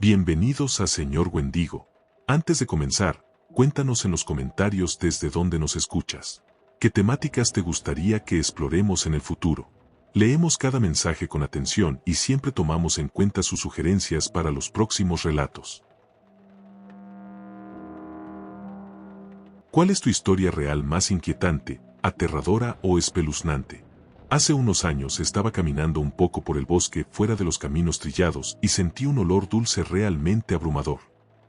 Bienvenidos a Señor Wendigo. Antes de comenzar, cuéntanos en los comentarios desde dónde nos escuchas. ¿Qué temáticas te gustaría que exploremos en el futuro? Leemos cada mensaje con atención y siempre tomamos en cuenta sus sugerencias para los próximos relatos. ¿Cuál es tu historia real más inquietante, aterradora o espeluznante? Hace unos años estaba caminando un poco por el bosque fuera de los caminos trillados y sentí un olor dulce realmente abrumador.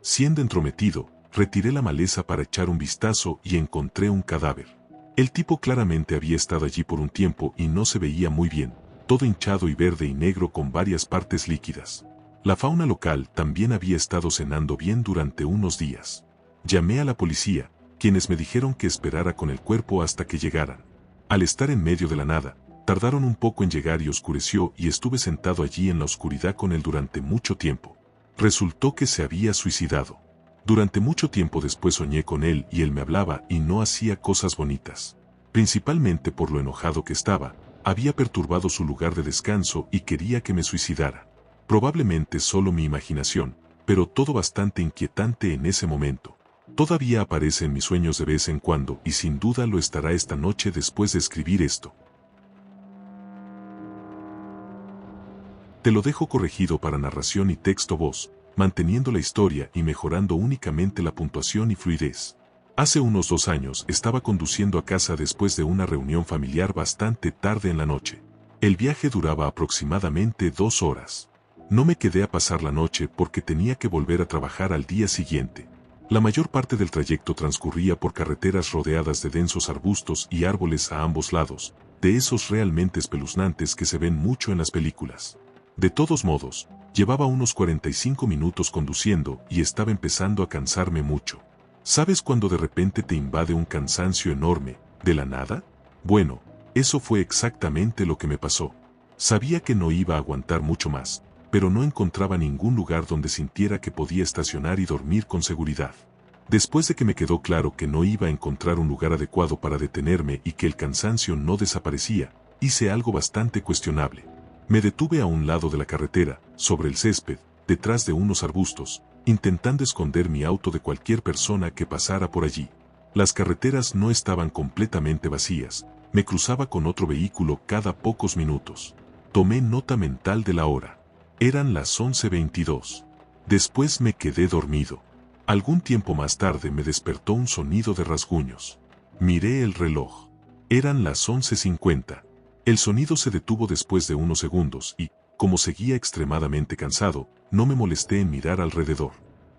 Siendo entrometido, retiré la maleza para echar un vistazo y encontré un cadáver. El tipo claramente había estado allí por un tiempo y no se veía muy bien, todo hinchado y verde y negro con varias partes líquidas. La fauna local también había estado cenando bien durante unos días. Llamé a la policía, quienes me dijeron que esperara con el cuerpo hasta que llegaran. Al estar en medio de la nada, tardaron un poco en llegar y oscureció y estuve sentado allí en la oscuridad con él durante mucho tiempo. Resultó que se había suicidado. Durante mucho tiempo después soñé con él y él me hablaba y no hacía cosas bonitas. Principalmente por lo enojado que estaba, había perturbado su lugar de descanso y quería que me suicidara. Probablemente solo mi imaginación, pero todo bastante inquietante en ese momento. Todavía aparece en mis sueños de vez en cuando y sin duda lo estará esta noche después de escribir esto. Te lo dejo corregido para narración y texto voz, manteniendo la historia y mejorando únicamente la puntuación y fluidez. Hace unos 2 años estaba conduciendo a casa después de una reunión familiar bastante tarde en la noche. El viaje duraba aproximadamente 2 horas. No me quedé a pasar la noche porque tenía que volver a trabajar al día siguiente. La mayor parte del trayecto transcurría por carreteras rodeadas de densos arbustos y árboles a ambos lados, de esos realmente espeluznantes que se ven mucho en las películas. De todos modos, llevaba unos 45 minutos conduciendo y estaba empezando a cansarme mucho. ¿Sabes cuando de repente te invade un cansancio enorme, de la nada? Bueno, eso fue exactamente lo que me pasó. Sabía que no iba a aguantar mucho más, pero no encontraba ningún lugar donde sintiera que podía estacionar y dormir con seguridad. Después de que me quedó claro que no iba a encontrar un lugar adecuado para detenerme y que el cansancio no desaparecía, hice algo bastante cuestionable. Me detuve a un lado de la carretera, sobre el césped, detrás de unos arbustos, intentando esconder mi auto de cualquier persona que pasara por allí. Las carreteras no estaban completamente vacías, me cruzaba con otro vehículo cada pocos minutos. Tomé nota mental de la hora. Eran las 11:22. Después me quedé dormido. Algún tiempo más tarde me despertó un sonido de rasguños. Miré el reloj. Eran las 11:50. El sonido se detuvo después de unos segundos y, como seguía extremadamente cansado, no me molesté en mirar alrededor.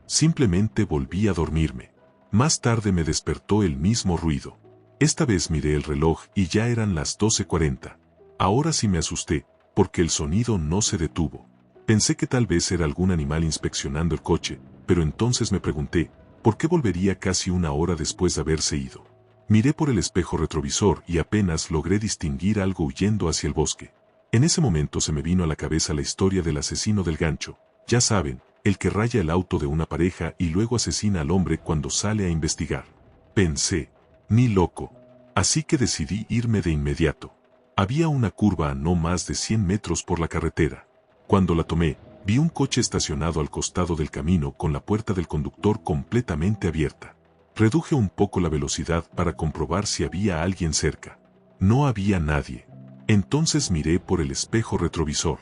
Simplemente volví a dormirme. Más tarde me despertó el mismo ruido. Esta vez miré el reloj y ya eran las 12:40. Ahora sí me asusté, porque el sonido no se detuvo. Pensé que tal vez era algún animal inspeccionando el coche, pero entonces me pregunté, ¿por qué volvería casi 1 hora después de haberse ido? Miré por el espejo retrovisor y apenas logré distinguir algo huyendo hacia el bosque. En ese momento se me vino a la cabeza la historia del asesino del gancho, ya saben, el que raya el auto de una pareja y luego asesina al hombre cuando sale a investigar. Pensé, ni loco. Así que decidí irme de inmediato. Había una curva a no más de 100 metros por la carretera. Cuando la tomé, vi un coche estacionado al costado del camino con la puerta del conductor completamente abierta. Reduje un poco la velocidad para comprobar si había alguien cerca. No había nadie. Entonces miré por el espejo retrovisor.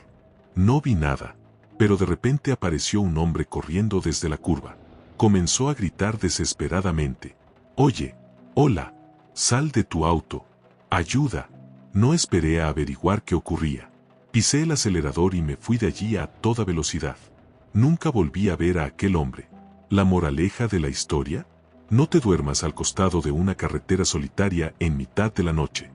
No vi nada, pero de repente apareció un hombre corriendo desde la curva. Comenzó a gritar desesperadamente. «Oye, hola, sal de tu auto, ayuda». No esperé a averiguar qué ocurría. Pisé el acelerador y me fui de allí a toda velocidad. Nunca volví a ver a aquel hombre. ¿La moraleja de la historia? No te duermas al costado de una carretera solitaria en mitad de la noche.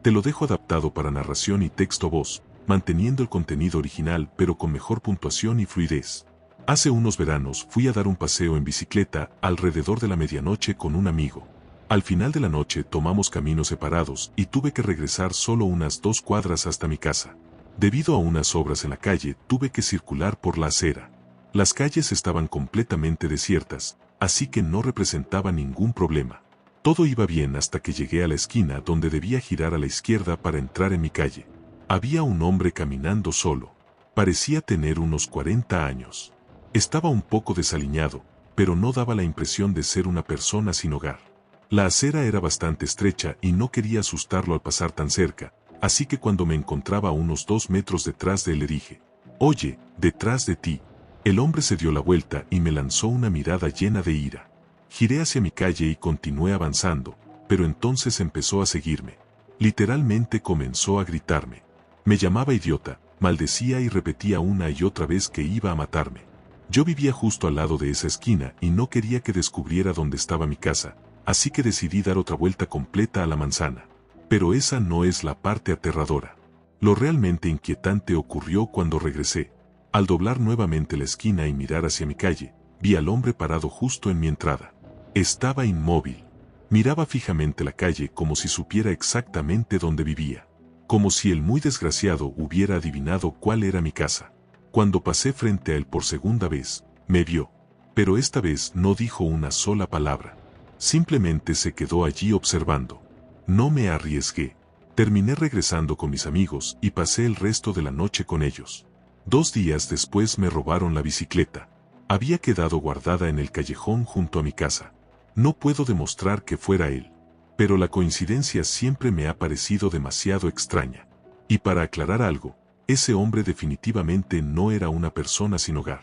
Te lo dejo adaptado para narración y texto voz, manteniendo el contenido original pero con mejor puntuación y fluidez. Hace unos veranos fui a dar un paseo en bicicleta alrededor de la medianoche con un amigo. Al final de la noche tomamos caminos separados y tuve que regresar solo unas 2 cuadras hasta mi casa. Debido a unas obras en la calle, tuve que circular por la acera. Las calles estaban completamente desiertas, así que no representaba ningún problema. Todo iba bien hasta que llegué a la esquina donde debía girar a la izquierda para entrar en mi calle. Había un hombre caminando solo. Parecía tener unos 40 años. Estaba un poco desaliñado, pero no daba la impresión de ser una persona sin hogar. La acera era bastante estrecha y no quería asustarlo al pasar tan cerca, así que cuando me encontraba a unos 2 metros detrás de él le dije: «Oye, detrás de ti». El hombre se dio la vuelta y me lanzó una mirada llena de ira. Giré hacia mi calle y continué avanzando, pero entonces empezó a seguirme. Literalmente comenzó a gritarme. Me llamaba idiota, maldecía y repetía una y otra vez que iba a matarme. Yo vivía justo al lado de esa esquina y no quería que descubriera dónde estaba mi casa, así que decidí dar otra vuelta completa a la manzana. Pero esa no es la parte aterradora. Lo realmente inquietante ocurrió cuando regresé. Al doblar nuevamente la esquina y mirar hacia mi calle, vi al hombre parado justo en mi entrada. Estaba inmóvil. Miraba fijamente la calle como si supiera exactamente dónde vivía. Como si el muy desgraciado hubiera adivinado cuál era mi casa. Cuando pasé frente a él por segunda vez, me vio. Pero esta vez no dijo una sola palabra. Simplemente se quedó allí observando. No me arriesgué. Terminé regresando con mis amigos y pasé el resto de la noche con ellos. 2 días después me robaron la bicicleta. Había quedado guardada en el callejón junto a mi casa. No puedo demostrar que fuera él, pero la coincidencia siempre me ha parecido demasiado extraña. Y para aclarar algo, ese hombre definitivamente no era una persona sin hogar.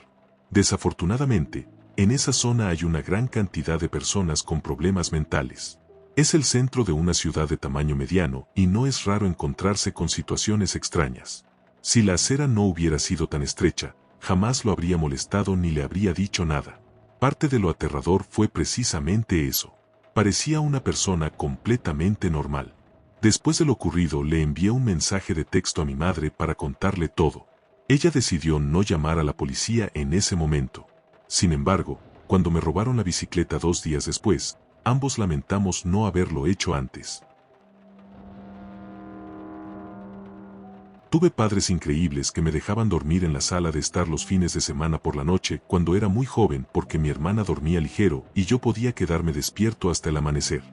Desafortunadamente, en esa zona hay una gran cantidad de personas con problemas mentales. Es el centro de una ciudad de tamaño mediano y no es raro encontrarse con situaciones extrañas. Si la acera no hubiera sido tan estrecha, jamás lo habría molestado ni le habría dicho nada. Parte de lo aterrador fue precisamente eso. Parecía una persona completamente normal. Después de lo ocurrido le envié un mensaje de texto a mi madre para contarle todo. Ella decidió no llamar a la policía en ese momento. Sin embargo, cuando me robaron la bicicleta 2 días después, ambos lamentamos no haberlo hecho antes. Tuve padres increíbles que me dejaban dormir en la sala de estar los fines de semana por la noche cuando era muy joven porque mi hermana dormía ligero y yo podía quedarme despierto hasta el amanecer.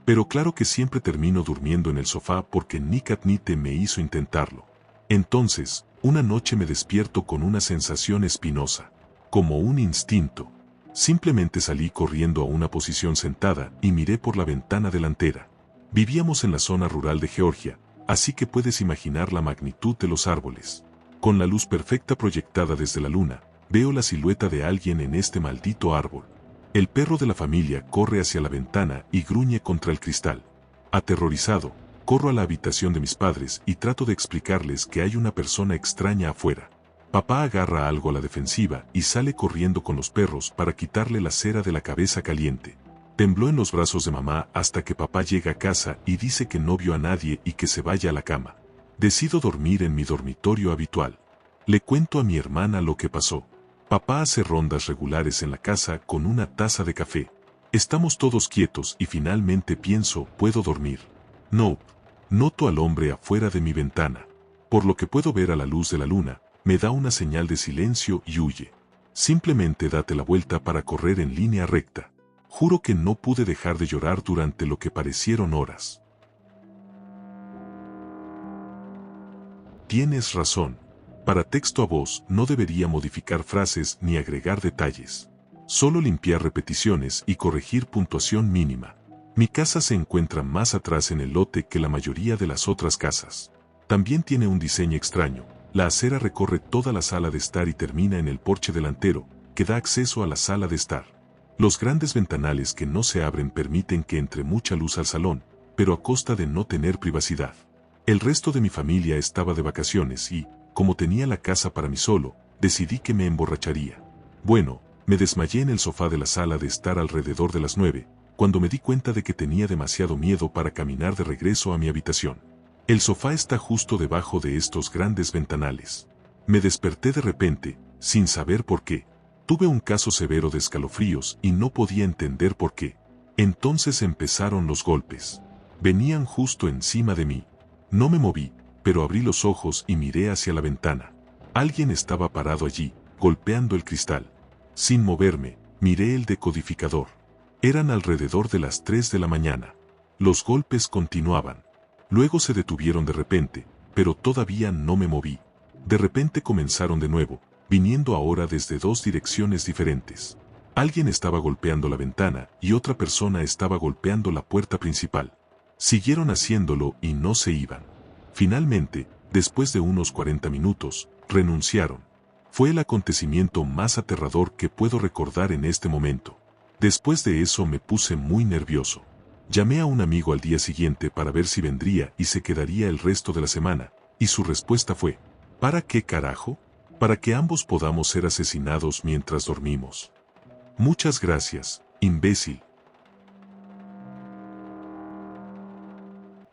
Pero claro que siempre termino durmiendo en el sofá porque Nick admite me hizo intentarlo. Entonces, una noche me despierto con una sensación espinosa, como un instinto. Simplemente salí corriendo a una posición sentada y miré por la ventana delantera. Vivíamos en la zona rural de Georgia, así que puedes imaginar la magnitud de los árboles. Con la luz perfecta proyectada desde la luna, veo la silueta de alguien en este maldito árbol. El perro de la familia corre hacia la ventana y gruñe contra el cristal. Aterrorizado, corro a la habitación de mis padres y trato de explicarles que hay una persona extraña afuera. Papá agarra algo a la defensiva y sale corriendo con los perros para quitarle la cera de la cabeza caliente. Tembló en los brazos de mamá hasta que papá llega a casa y dice que no vio a nadie y que se vaya a la cama. Decido dormir en mi dormitorio habitual. Le cuento a mi hermana lo que pasó. Papá hace rondas regulares en la casa con una taza de café. Estamos todos quietos y finalmente pienso, puedo dormir. No. Noto al hombre afuera de mi ventana. Por lo que puedo ver a la luz de la luna, me da una señal de silencio y huye. Simplemente date la vuelta para correr en línea recta. Juro que no pude dejar de llorar durante lo que parecieron horas. Tienes razón. Para texto a voz no debería modificar frases ni agregar detalles. Solo limpiar repeticiones y corregir puntuación mínima. Mi casa se encuentra más atrás en el lote que la mayoría de las otras casas. También tiene un diseño extraño. La acera recorre toda la sala de estar y termina en el porche delantero, que da acceso a la sala de estar. Los grandes ventanales que no se abren permiten que entre mucha luz al salón, pero a costa de no tener privacidad. El resto de mi familia estaba de vacaciones y, como tenía la casa para mí solo, decidí que me emborracharía. Bueno, me desmayé en el sofá de la sala de estar alrededor de las 9, cuando me di cuenta de que tenía demasiado miedo para caminar de regreso a mi habitación. El sofá está justo debajo de estos grandes ventanales. Me desperté de repente, sin saber por qué. Tuve un caso severo de escalofríos y no podía entender por qué. Entonces empezaron los golpes. Venían justo encima de mí. No me moví, pero abrí los ojos y miré hacia la ventana. Alguien estaba parado allí, golpeando el cristal. Sin moverme, miré el decodificador. Eran alrededor de las 3 de la mañana. Los golpes continuaban. Luego se detuvieron de repente, pero todavía no me moví. De repente comenzaron de nuevo, viniendo ahora desde dos direcciones diferentes. Alguien estaba golpeando la ventana y otra persona estaba golpeando la puerta principal. Siguieron haciéndolo y no se iban. Finalmente, después de unos 40 minutos, renunciaron. Fue el acontecimiento más aterrador que puedo recordar en este momento. Después de eso me puse muy nervioso. Llamé a un amigo al día siguiente para ver si vendría y se quedaría el resto de la semana, y su respuesta fue: ¿para qué carajo? Para que ambos podamos ser asesinados mientras dormimos. Muchas gracias, imbécil.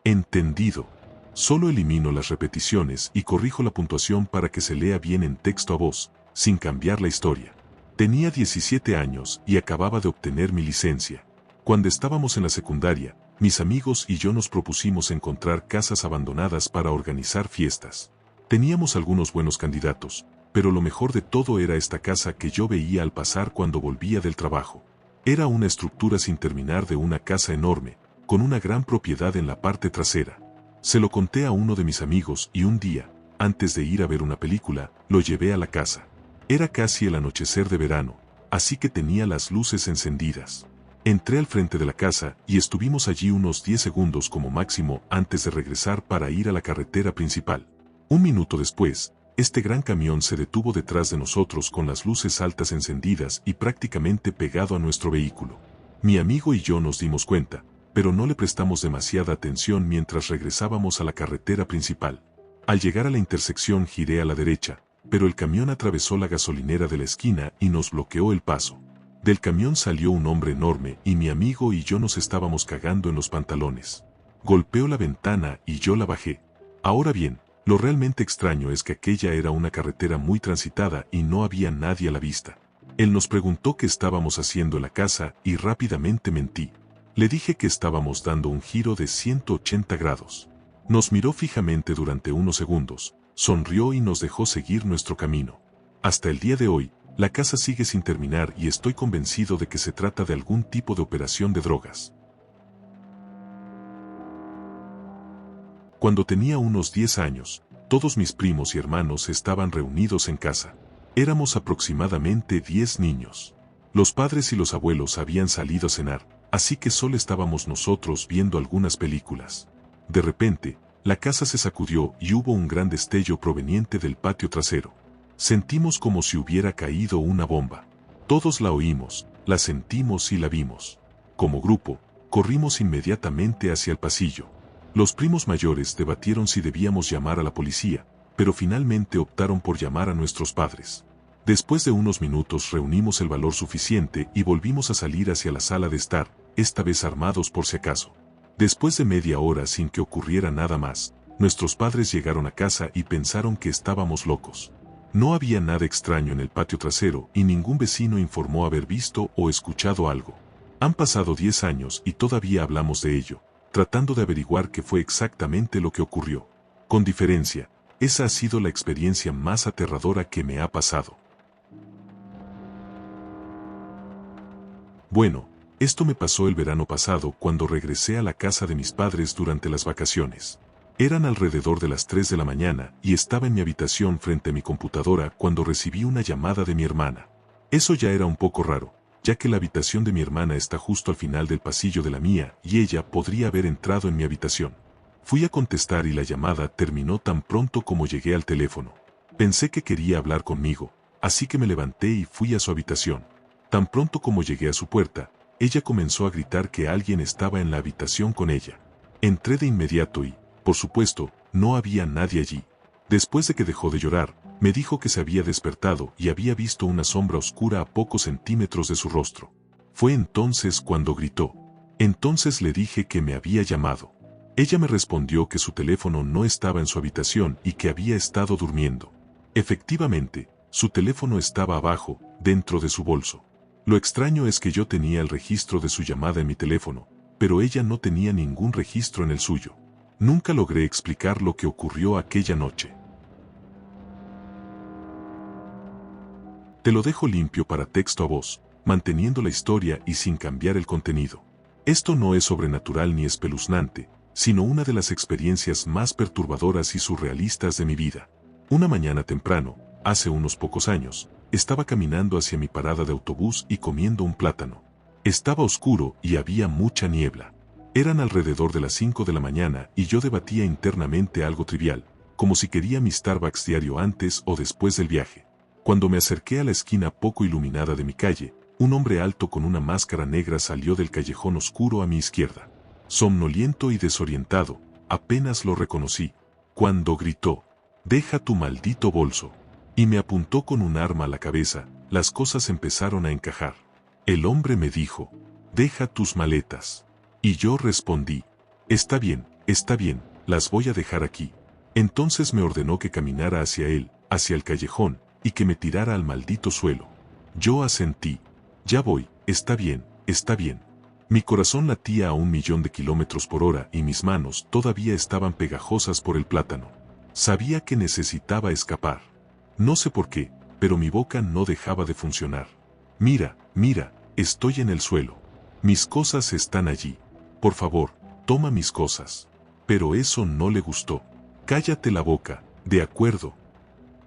Entendido. Solo elimino las repeticiones y corrijo la puntuación para que se lea bien en texto a voz, sin cambiar la historia. Tenía 17 años y acababa de obtener mi licencia. Cuando estábamos en la secundaria, mis amigos y yo nos propusimos encontrar casas abandonadas para organizar fiestas. Teníamos algunos buenos candidatos, pero lo mejor de todo era esta casa que yo veía al pasar cuando volvía del trabajo. Era una estructura sin terminar de una casa enorme, con una gran propiedad en la parte trasera. Se lo conté a uno de mis amigos y un día, antes de ir a ver una película, lo llevé a la casa. Era casi el anochecer de verano, así que tenía las luces encendidas. Entré al frente de la casa y estuvimos allí unos 10 segundos como máximo antes de regresar para ir a la carretera principal. Un minuto después, este gran camión se detuvo detrás de nosotros con las luces altas encendidas y prácticamente pegado a nuestro vehículo. Mi amigo y yo nos dimos cuenta, pero no le prestamos demasiada atención mientras regresábamos a la carretera principal. Al llegar a la intersección giré a la derecha, pero el camión atravesó la gasolinera de la esquina y nos bloqueó el paso. Del camión salió un hombre enorme y mi amigo y yo nos estábamos cagando en los pantalones. Golpeó la ventana y yo la bajé. Ahora bien, lo realmente extraño es que aquella era una carretera muy transitada y no había nadie a la vista. Él nos preguntó qué estábamos haciendo en la casa y rápidamente mentí. Le dije que estábamos dando un giro de 180 grados. Nos miró fijamente durante unos segundos, sonrió y nos dejó seguir nuestro camino. Hasta el día de hoy, la casa sigue sin terminar y estoy convencido de que se trata de algún tipo de operación de drogas. Cuando tenía unos 10 años, todos mis primos y hermanos estaban reunidos en casa. Éramos aproximadamente 10 niños. Los padres y los abuelos habían salido a cenar, así que solo estábamos nosotros viendo algunas películas. De repente, la casa se sacudió y hubo un gran destello proveniente del patio trasero. Sentimos como si hubiera caído una bomba. Todos la oímos, la sentimos y la vimos. Como grupo, corrimos inmediatamente hacia el pasillo. Los primos mayores debatieron si debíamos llamar a la policía, pero finalmente optaron por llamar a nuestros padres. Después de unos minutos reunimos el valor suficiente y volvimos a salir hacia la sala de estar, esta vez armados por si acaso. Después de media hora sin que ocurriera nada más, nuestros padres llegaron a casa y pensaron que estábamos locos. No había nada extraño en el patio trasero y ningún vecino informó haber visto o escuchado algo. Han pasado 10 años y todavía hablamos de ello, tratando de averiguar qué fue exactamente lo que ocurrió. Con diferencia, esa ha sido la experiencia más aterradora que me ha pasado. Bueno, esto me pasó el verano pasado cuando regresé a la casa de mis padres durante las vacaciones. Eran alrededor de las 3 de la mañana y estaba en mi habitación frente a mi computadora cuando recibí una llamada de mi hermana. Eso ya era un poco raro, ya que la habitación de mi hermana está justo al final del pasillo de la mía y ella podría haber entrado en mi habitación. Fui a contestar y la llamada terminó tan pronto como llegué al teléfono. Pensé que quería hablar conmigo, así que me levanté y fui a su habitación. Tan pronto como llegué a su puerta, ella comenzó a gritar que alguien estaba en la habitación con ella. Entré de inmediato y, por supuesto, no había nadie allí. Después de que dejó de llorar, me dijo que se había despertado y había visto una sombra oscura a pocos centímetros de su rostro. Fue entonces cuando gritó. Entonces le dije que me había llamado. Ella me respondió que su teléfono no estaba en su habitación y que había estado durmiendo. Efectivamente, su teléfono estaba abajo, dentro de su bolso. Lo extraño es que yo tenía el registro de su llamada en mi teléfono, pero ella no tenía ningún registro en el suyo. Nunca logré explicar lo que ocurrió aquella noche. Te lo dejo limpio para texto a voz, manteniendo la historia y sin cambiar el contenido. Esto no es sobrenatural ni espeluznante, sino una de las experiencias más perturbadoras y surrealistas de mi vida. Una mañana temprano, hace unos pocos años, estaba caminando hacia mi parada de autobús y comiendo un plátano. Estaba oscuro y había mucha niebla. Eran alrededor de las 5 de la mañana y yo debatía internamente algo trivial, como si quería mi Starbucks diario antes o después del viaje. Cuando me acerqué a la esquina poco iluminada de mi calle, un hombre alto con una máscara negra salió del callejón oscuro a mi izquierda. Somnoliento y desorientado, apenas lo reconocí, cuando gritó: «Deja tu maldito bolso», y me apuntó con un arma a la cabeza. Las cosas empezaron a encajar. El hombre me dijo: «Deja tus maletas». Y yo respondí: está bien, las voy a dejar aquí». Entonces me ordenó que caminara hacia él, hacia el callejón, y que me tirara al maldito suelo. Yo asentí. «Ya voy, está bien, está bien». Mi corazón latía a 1.000.000 de kilómetros por hora y mis manos todavía estaban pegajosas por el plátano. Sabía que necesitaba escapar. No sé por qué, pero mi boca no dejaba de funcionar. «Mira, mira, estoy en el suelo. Mis cosas están allí. Por favor, toma mis cosas». Pero eso no le gustó. «Cállate la boca, ¿de acuerdo?».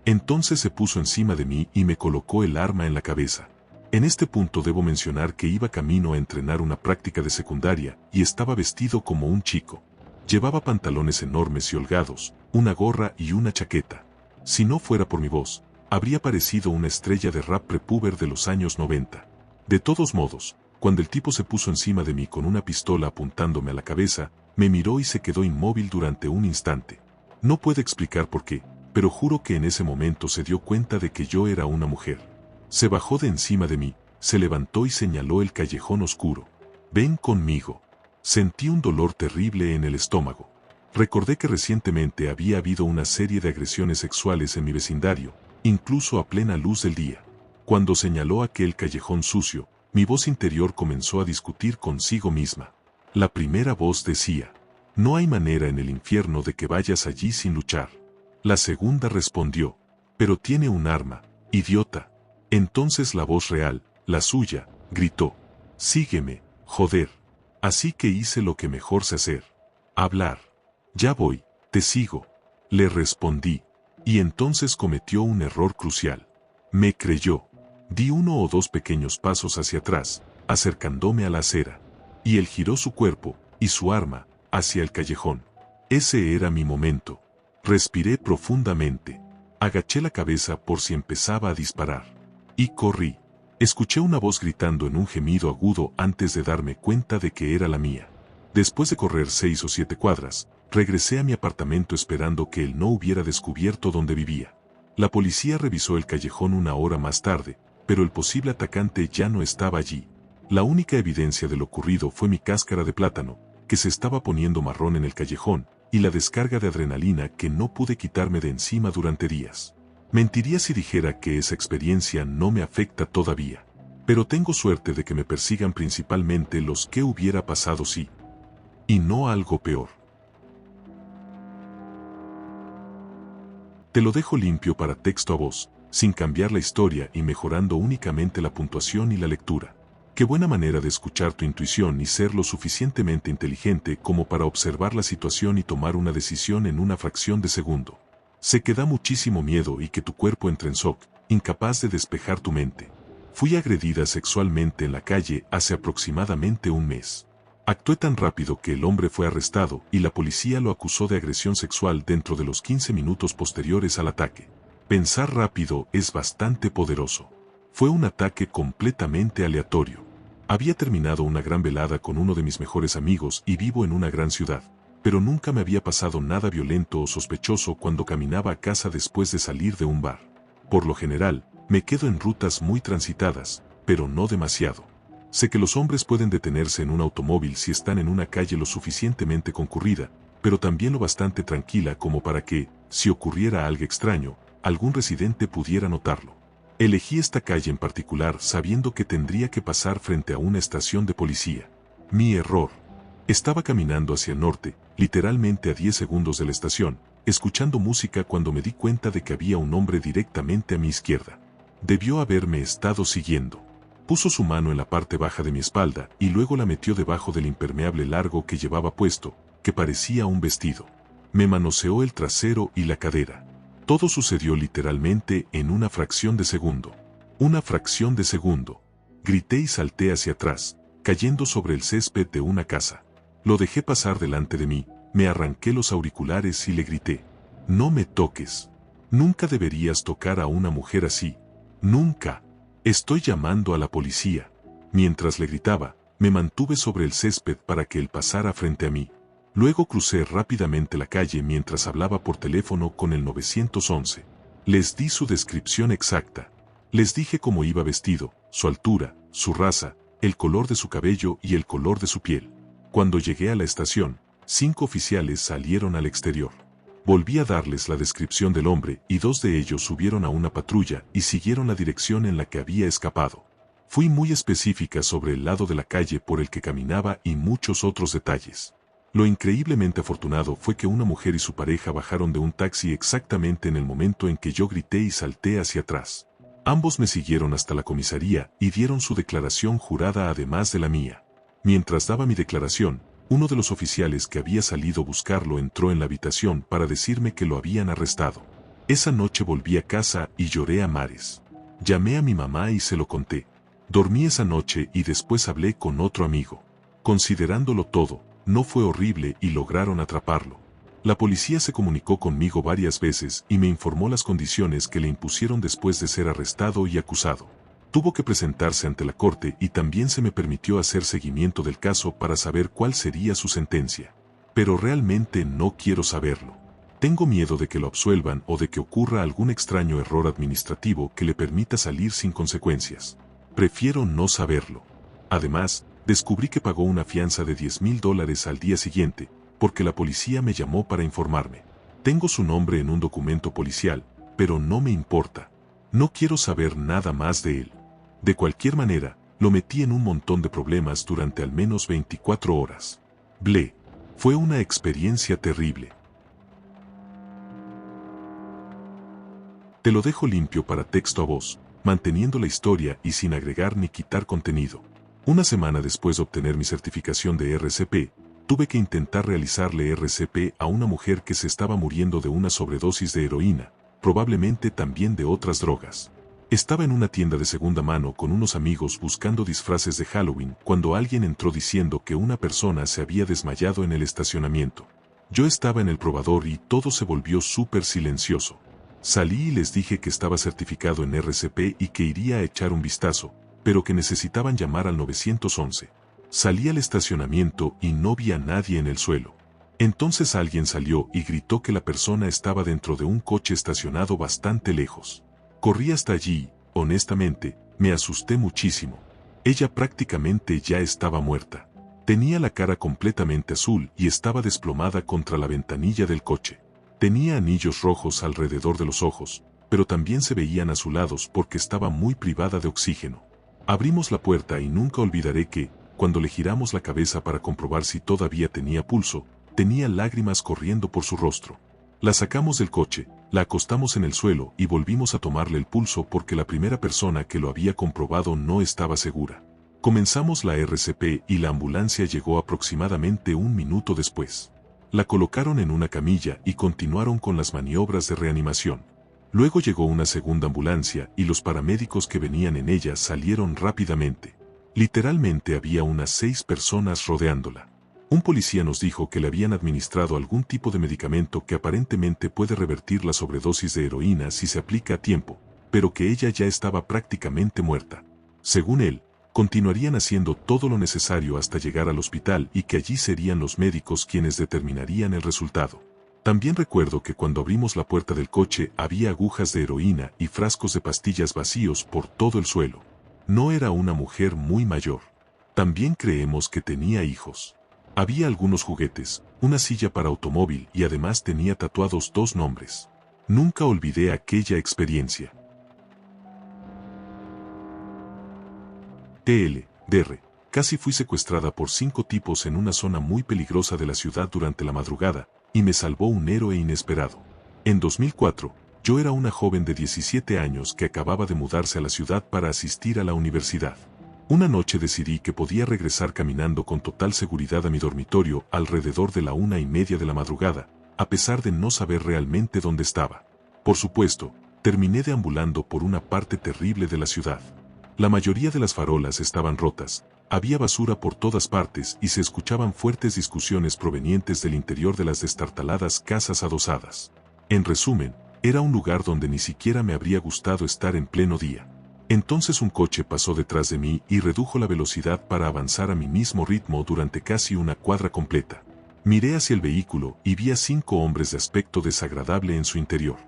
Entonces se puso encima de mí y me colocó el arma en la cabeza. En este punto debo mencionar que iba camino a entrenar una práctica de secundaria y estaba vestido como un chico. Llevaba pantalones enormes y holgados, una gorra y una chaqueta. Si no fuera por mi voz, habría parecido una estrella de rap prepúber de los años 90. De todos modos, cuando el tipo se puso encima de mí con una pistola apuntándome a la cabeza, me miró y se quedó inmóvil durante un instante. No puedo explicar por qué, pero juro que en ese momento se dio cuenta de que yo era una mujer. Se bajó de encima de mí, se levantó y señaló el callejón oscuro. «Ven conmigo». Sentí un dolor terrible en el estómago. Recordé que recientemente había habido una serie de agresiones sexuales en mi vecindario, incluso a plena luz del día. Cuando señaló aquel callejón sucio, mi voz interior comenzó a discutir consigo misma. La primera voz decía: «No hay manera en el infierno de que vayas allí sin luchar». La segunda respondió: «Pero tiene un arma, idiota». Entonces la voz real, la suya, gritó: «Sígueme, joder». Así que hice lo que mejor sé hacer: hablar. «Ya voy, te sigo», le respondí. Y entonces cometió un error crucial. Me creyó. Di 1 o 2 pequeños pasos hacia atrás, acercándome a la acera. Y él giró su cuerpo, y su arma, hacia el callejón. Ese era mi momento. Respiré profundamente. Agaché la cabeza por si empezaba a disparar. Y corrí. Escuché una voz gritando en un gemido agudo antes de darme cuenta de que era la mía. Después de correr 6 o 7 cuadras, regresé a mi apartamento esperando que él no hubiera descubierto dónde vivía. La policía revisó el callejón 1 hora más tarde, pero el posible atacante ya no estaba allí. La única evidencia de lo ocurrido fue mi cáscara de plátano, que se estaba poniendo marrón en el callejón, y la descarga de adrenalina que no pude quitarme de encima durante días. Mentiría si dijera que esa experiencia no me afecta todavía. Pero tengo suerte de que me persigan principalmente los «qué hubiera pasado si», y no algo peor. Te lo dejo limpio para texto a voz, sin cambiar la historia y mejorando únicamente la puntuación y la lectura. Qué buena manera de escuchar tu intuición y ser lo suficientemente inteligente como para observar la situación y tomar una decisión en una fracción de segundo. Sé que da muchísimo miedo y que tu cuerpo entra en shock, incapaz de despejar tu mente. Fui agredida sexualmente en la calle hace aproximadamente un mes. Actué tan rápido que el hombre fue arrestado y la policía lo acusó de agresión sexual dentro de los 15 minutos posteriores al ataque. Pensar rápido es bastante poderoso. Fue un ataque completamente aleatorio. Había terminado una gran velada con uno de mis mejores amigos y vivo en una gran ciudad, pero nunca me había pasado nada violento o sospechoso cuando caminaba a casa después de salir de un bar. Por lo general, me quedo en rutas muy transitadas, pero no demasiado. Sé que los hombres pueden detenerse en un automóvil si están en una calle lo suficientemente concurrida, pero también lo bastante tranquila como para que, si ocurriera algo extraño, algún residente pudiera notarlo. Elegí esta calle en particular sabiendo que tendría que pasar frente a una estación de policía. Mi error. Estaba caminando hacia el norte, literalmente a 10 segundos de la estación, escuchando música cuando me di cuenta de que había un hombre directamente a mi izquierda. Debió haberme estado siguiendo. Puso su mano en la parte baja de mi espalda y luego la metió debajo del impermeable largo que llevaba puesto, que parecía un vestido. Me manoseó el trasero y la cadera. Todo sucedió literalmente en una fracción de segundo. Una fracción de segundo. Grité y salté hacia atrás, cayendo sobre el césped de una casa. Lo dejé pasar delante de mí, me arranqué los auriculares y le grité: «No me toques. Nunca deberías tocar a una mujer así. Nunca. Estoy llamando a la policía». Mientras le gritaba, me mantuve sobre el césped para que él pasara frente a mí. Luego crucé rápidamente la calle mientras hablaba por teléfono con el 911. Les di su descripción exacta. Les dije cómo iba vestido, su altura, su raza, el color de su cabello y el color de su piel. Cuando llegué a la estación, 5 oficiales salieron al exterior. Volví a darles la descripción del hombre y 2 de ellos subieron a una patrulla y siguieron la dirección en la que había escapado. Fui muy específica sobre el lado de la calle por el que caminaba y muchos otros detalles. Lo increíblemente afortunado fue que una mujer y su pareja bajaron de un taxi exactamente en el momento en que yo grité y salté hacia atrás. Ambos me siguieron hasta la comisaría y dieron su declaración jurada además de la mía. Mientras daba mi declaración, uno de los oficiales que había salido a buscarlo entró en la habitación para decirme que lo habían arrestado. Esa noche volví a casa y lloré a mares. Llamé a mi mamá y se lo conté. Dormí esa noche y después hablé con otro amigo. Considerándolo todo, no fue horrible y lograron atraparlo. La policía se comunicó conmigo varias veces y me informó las condiciones que le impusieron después de ser arrestado y acusado. Tuvo que presentarse ante la corte y también se me permitió hacer seguimiento del caso para saber cuál sería su sentencia. Pero realmente no quiero saberlo. Tengo miedo de que lo absuelvan o de que ocurra algún extraño error administrativo que le permita salir sin consecuencias. Prefiero no saberlo. Además, descubrí que pagó una fianza de $10,000 al día siguiente, porque la policía me llamó para informarme. Tengo su nombre en un documento policial, pero no me importa. No quiero saber nada más de él. De cualquier manera, lo metí en un montón de problemas durante al menos 24 horas. Ble. Fue una experiencia terrible. Te lo dejo limpio para texto a voz, manteniendo la historia y sin agregar ni quitar contenido. Una semana después de obtener mi certificación de RCP, tuve que intentar realizarle RCP a una mujer que se estaba muriendo de una sobredosis de heroína, probablemente también de otras drogas. Estaba en una tienda de segunda mano con unos amigos buscando disfraces de Halloween cuando alguien entró diciendo que una persona se había desmayado en el estacionamiento. Yo estaba en el probador y todo se volvió súper silencioso. Salí y les dije que estaba certificado en RCP y que iría a echar un vistazo, pero que necesitaban llamar al 911. Salí al estacionamiento y no vi a nadie en el suelo. Entonces alguien salió y gritó que la persona estaba dentro de un coche estacionado bastante lejos. Corrí hasta allí, honestamente, me asusté muchísimo. Ella prácticamente ya estaba muerta. Tenía la cara completamente azul y estaba desplomada contra la ventanilla del coche. Tenía anillos rojos alrededor de los ojos, pero también se veían azulados porque estaba muy privada de oxígeno. Abrimos la puerta y nunca olvidaré que, cuando le giramos la cabeza para comprobar si todavía tenía pulso, tenía lágrimas corriendo por su rostro. La sacamos del coche, la acostamos en el suelo y volvimos a tomarle el pulso porque la primera persona que lo había comprobado no estaba segura. Comenzamos la RCP y la ambulancia llegó aproximadamente un minuto después. La colocaron en una camilla y continuaron con las maniobras de reanimación. Luego llegó una segunda ambulancia y los paramédicos que venían en ella salieron rápidamente. Literalmente había unas 6 personas rodeándola. Un policía nos dijo que le habían administrado algún tipo de medicamento que aparentemente puede revertir la sobredosis de heroína si se aplica a tiempo, pero que ella ya estaba prácticamente muerta. Según él, continuarían haciendo todo lo necesario hasta llegar al hospital y que allí serían los médicos quienes determinarían el resultado. También recuerdo que cuando abrimos la puerta del coche había agujas de heroína y frascos de pastillas vacíos por todo el suelo. No era una mujer muy mayor. También creemos que tenía hijos. Había algunos juguetes, una silla para automóvil y además tenía tatuados 2 nombres. Nunca olvidé aquella experiencia. Dr. Casi fui secuestrada por 5 tipos en una zona muy peligrosa de la ciudad durante la madrugada, y me salvó un héroe inesperado. En 2004, yo era una joven de 17 años que acababa de mudarse a la ciudad para asistir a la universidad. Una noche decidí que podía regresar caminando con total seguridad a mi dormitorio alrededor de la 1:30 de la madrugada, a pesar de no saber realmente dónde estaba. Por supuesto, terminé deambulando por una parte terrible de la ciudad. La mayoría de las farolas estaban rotas, había basura por todas partes y se escuchaban fuertes discusiones provenientes del interior de las destartaladas casas adosadas. En resumen, era un lugar donde ni siquiera me habría gustado estar en pleno día. Entonces un coche pasó detrás de mí y redujo la velocidad para avanzar a mi mismo ritmo durante casi una cuadra completa. Miré hacia el vehículo y vi a 5 hombres de aspecto desagradable en su interior.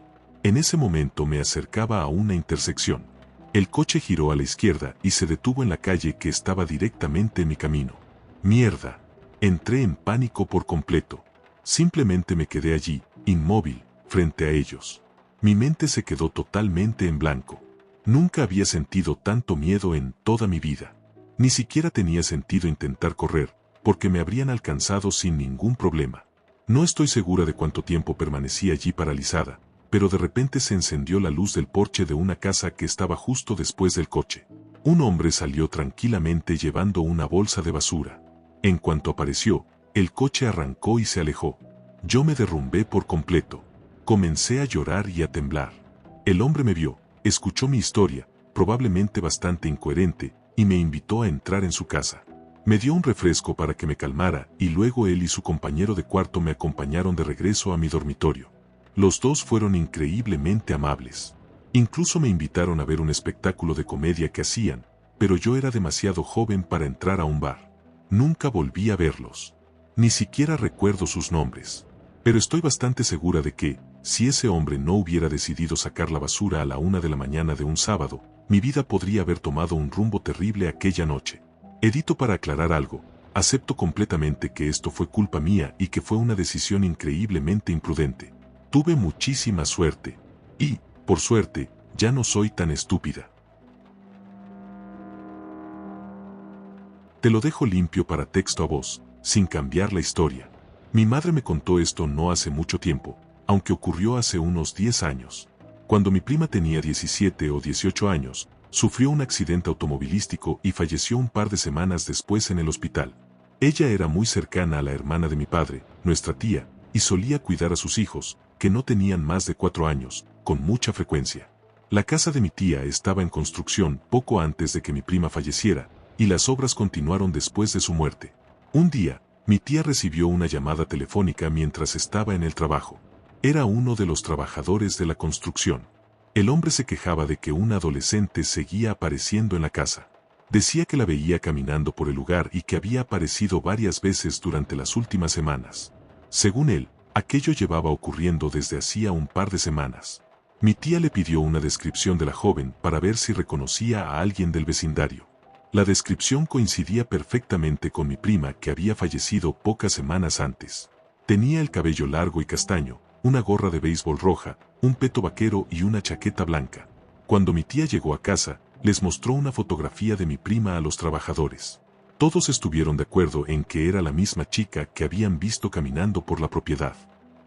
En ese momento me acercaba a una intersección. El coche giró a la izquierda y se detuvo en la calle que estaba directamente en mi camino. ¡Mierda! Entré en pánico por completo. Simplemente me quedé allí, inmóvil, frente a ellos. Mi mente se quedó totalmente en blanco. Nunca había sentido tanto miedo en toda mi vida. Ni siquiera tenía sentido intentar correr, porque me habrían alcanzado sin ningún problema. No estoy segura de cuánto tiempo permanecí allí paralizada, pero de repente se encendió la luz del porche de una casa que estaba justo después del coche. Un hombre salió tranquilamente llevando una bolsa de basura. En cuanto apareció, el coche arrancó y se alejó. Yo me derrumbé por completo. Comencé a llorar y a temblar. El hombre me vio, escuchó mi historia, probablemente bastante incoherente, y me invitó a entrar en su casa. Me dio un refresco para que me calmara y luego él y su compañero de cuarto me acompañaron de regreso a mi dormitorio. Los dos fueron increíblemente amables. Incluso me invitaron a ver un espectáculo de comedia que hacían, pero yo era demasiado joven para entrar a un bar. Nunca volví a verlos. Ni siquiera recuerdo sus nombres. Pero estoy bastante segura de que, si ese hombre no hubiera decidido sacar la basura a la 1 de la mañana de un sábado, mi vida podría haber tomado un rumbo terrible aquella noche. Edito para aclarar algo, acepto completamente que esto fue culpa mía y que fue una decisión increíblemente imprudente. Tuve muchísima suerte. Y, por suerte, ya no soy tan estúpida. Te lo dejo limpio para texto a voz, sin cambiar la historia. Mi madre me contó esto no hace mucho tiempo, aunque ocurrió hace unos 10 años. Cuando mi prima tenía 17 o 18 años, sufrió un accidente automovilístico y falleció un par de semanas después en el hospital. Ella era muy cercana a la hermana de mi padre, nuestra tía, y solía cuidar a sus hijos, que no tenían más de 4 años, con mucha frecuencia. La casa de mi tía estaba en construcción poco antes de que mi prima falleciera, y las obras continuaron después de su muerte. Un día, mi tía recibió una llamada telefónica mientras estaba en el trabajo. Era uno de los trabajadores de la construcción. El hombre se quejaba de que una adolescente seguía apareciendo en la casa. Decía que la veía caminando por el lugar y que había aparecido varias veces durante las últimas semanas. Según él, aquello llevaba ocurriendo desde hacía un par de semanas. Mi tía le pidió una descripción de la joven para ver si reconocía a alguien del vecindario. La descripción coincidía perfectamente con mi prima que había fallecido pocas semanas antes. Tenía el cabello largo y castaño, una gorra de béisbol roja, un peto vaquero y una chaqueta blanca. Cuando mi tía llegó a casa, les mostró una fotografía de mi prima a los trabajadores. Todos estuvieron de acuerdo en que era la misma chica que habían visto caminando por la propiedad.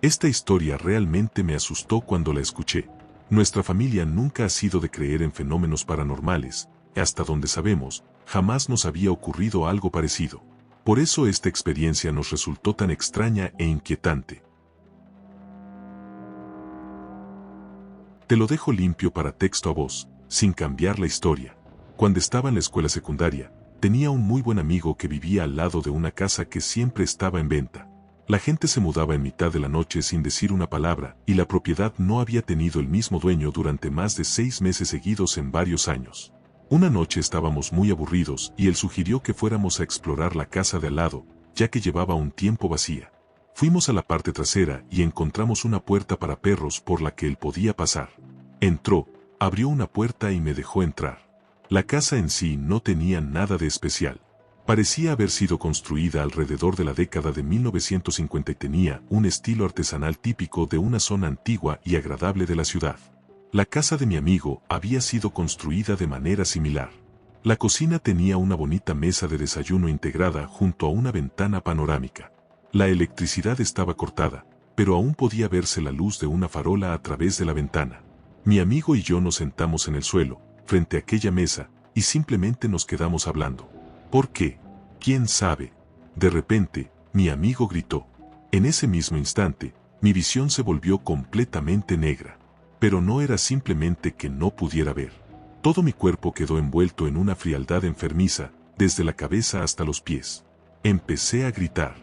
Esta historia realmente me asustó cuando la escuché. Nuestra familia nunca ha sido de creer en fenómenos paranormales, y hasta donde sabemos, jamás nos había ocurrido algo parecido. Por eso esta experiencia nos resultó tan extraña e inquietante. Te lo dejo limpio para texto a voz, sin cambiar la historia. Cuando estaba en la escuela secundaria, tenía un muy buen amigo que vivía al lado de una casa que siempre estaba en venta. La gente se mudaba en mitad de la noche sin decir una palabra, y la propiedad no había tenido el mismo dueño durante más de 6 meses seguidos en varios años. Una noche estábamos muy aburridos y él sugirió que fuéramos a explorar la casa de al lado, ya que llevaba un tiempo vacía. Fuimos a la parte trasera y encontramos una puerta para perros por la que él podía pasar. Entró, abrió una puerta y me dejó entrar. La casa en sí no tenía nada de especial. Parecía haber sido construida alrededor de la década de 1950 y tenía un estilo artesanal típico de una zona antigua y agradable de la ciudad. La casa de mi amigo había sido construida de manera similar. La cocina tenía una bonita mesa de desayuno integrada junto a una ventana panorámica. La electricidad estaba cortada, pero aún podía verse la luz de una farola a través de la ventana. Mi amigo y yo nos sentamos en el suelo, frente a aquella mesa, y simplemente nos quedamos hablando. ¿Por qué? ¿Quién sabe? De repente, mi amigo gritó. En ese mismo instante, mi visión se volvió completamente negra. Pero no era simplemente que no pudiera ver. Todo mi cuerpo quedó envuelto en una frialdad enfermiza, desde la cabeza hasta los pies. Empecé a gritar.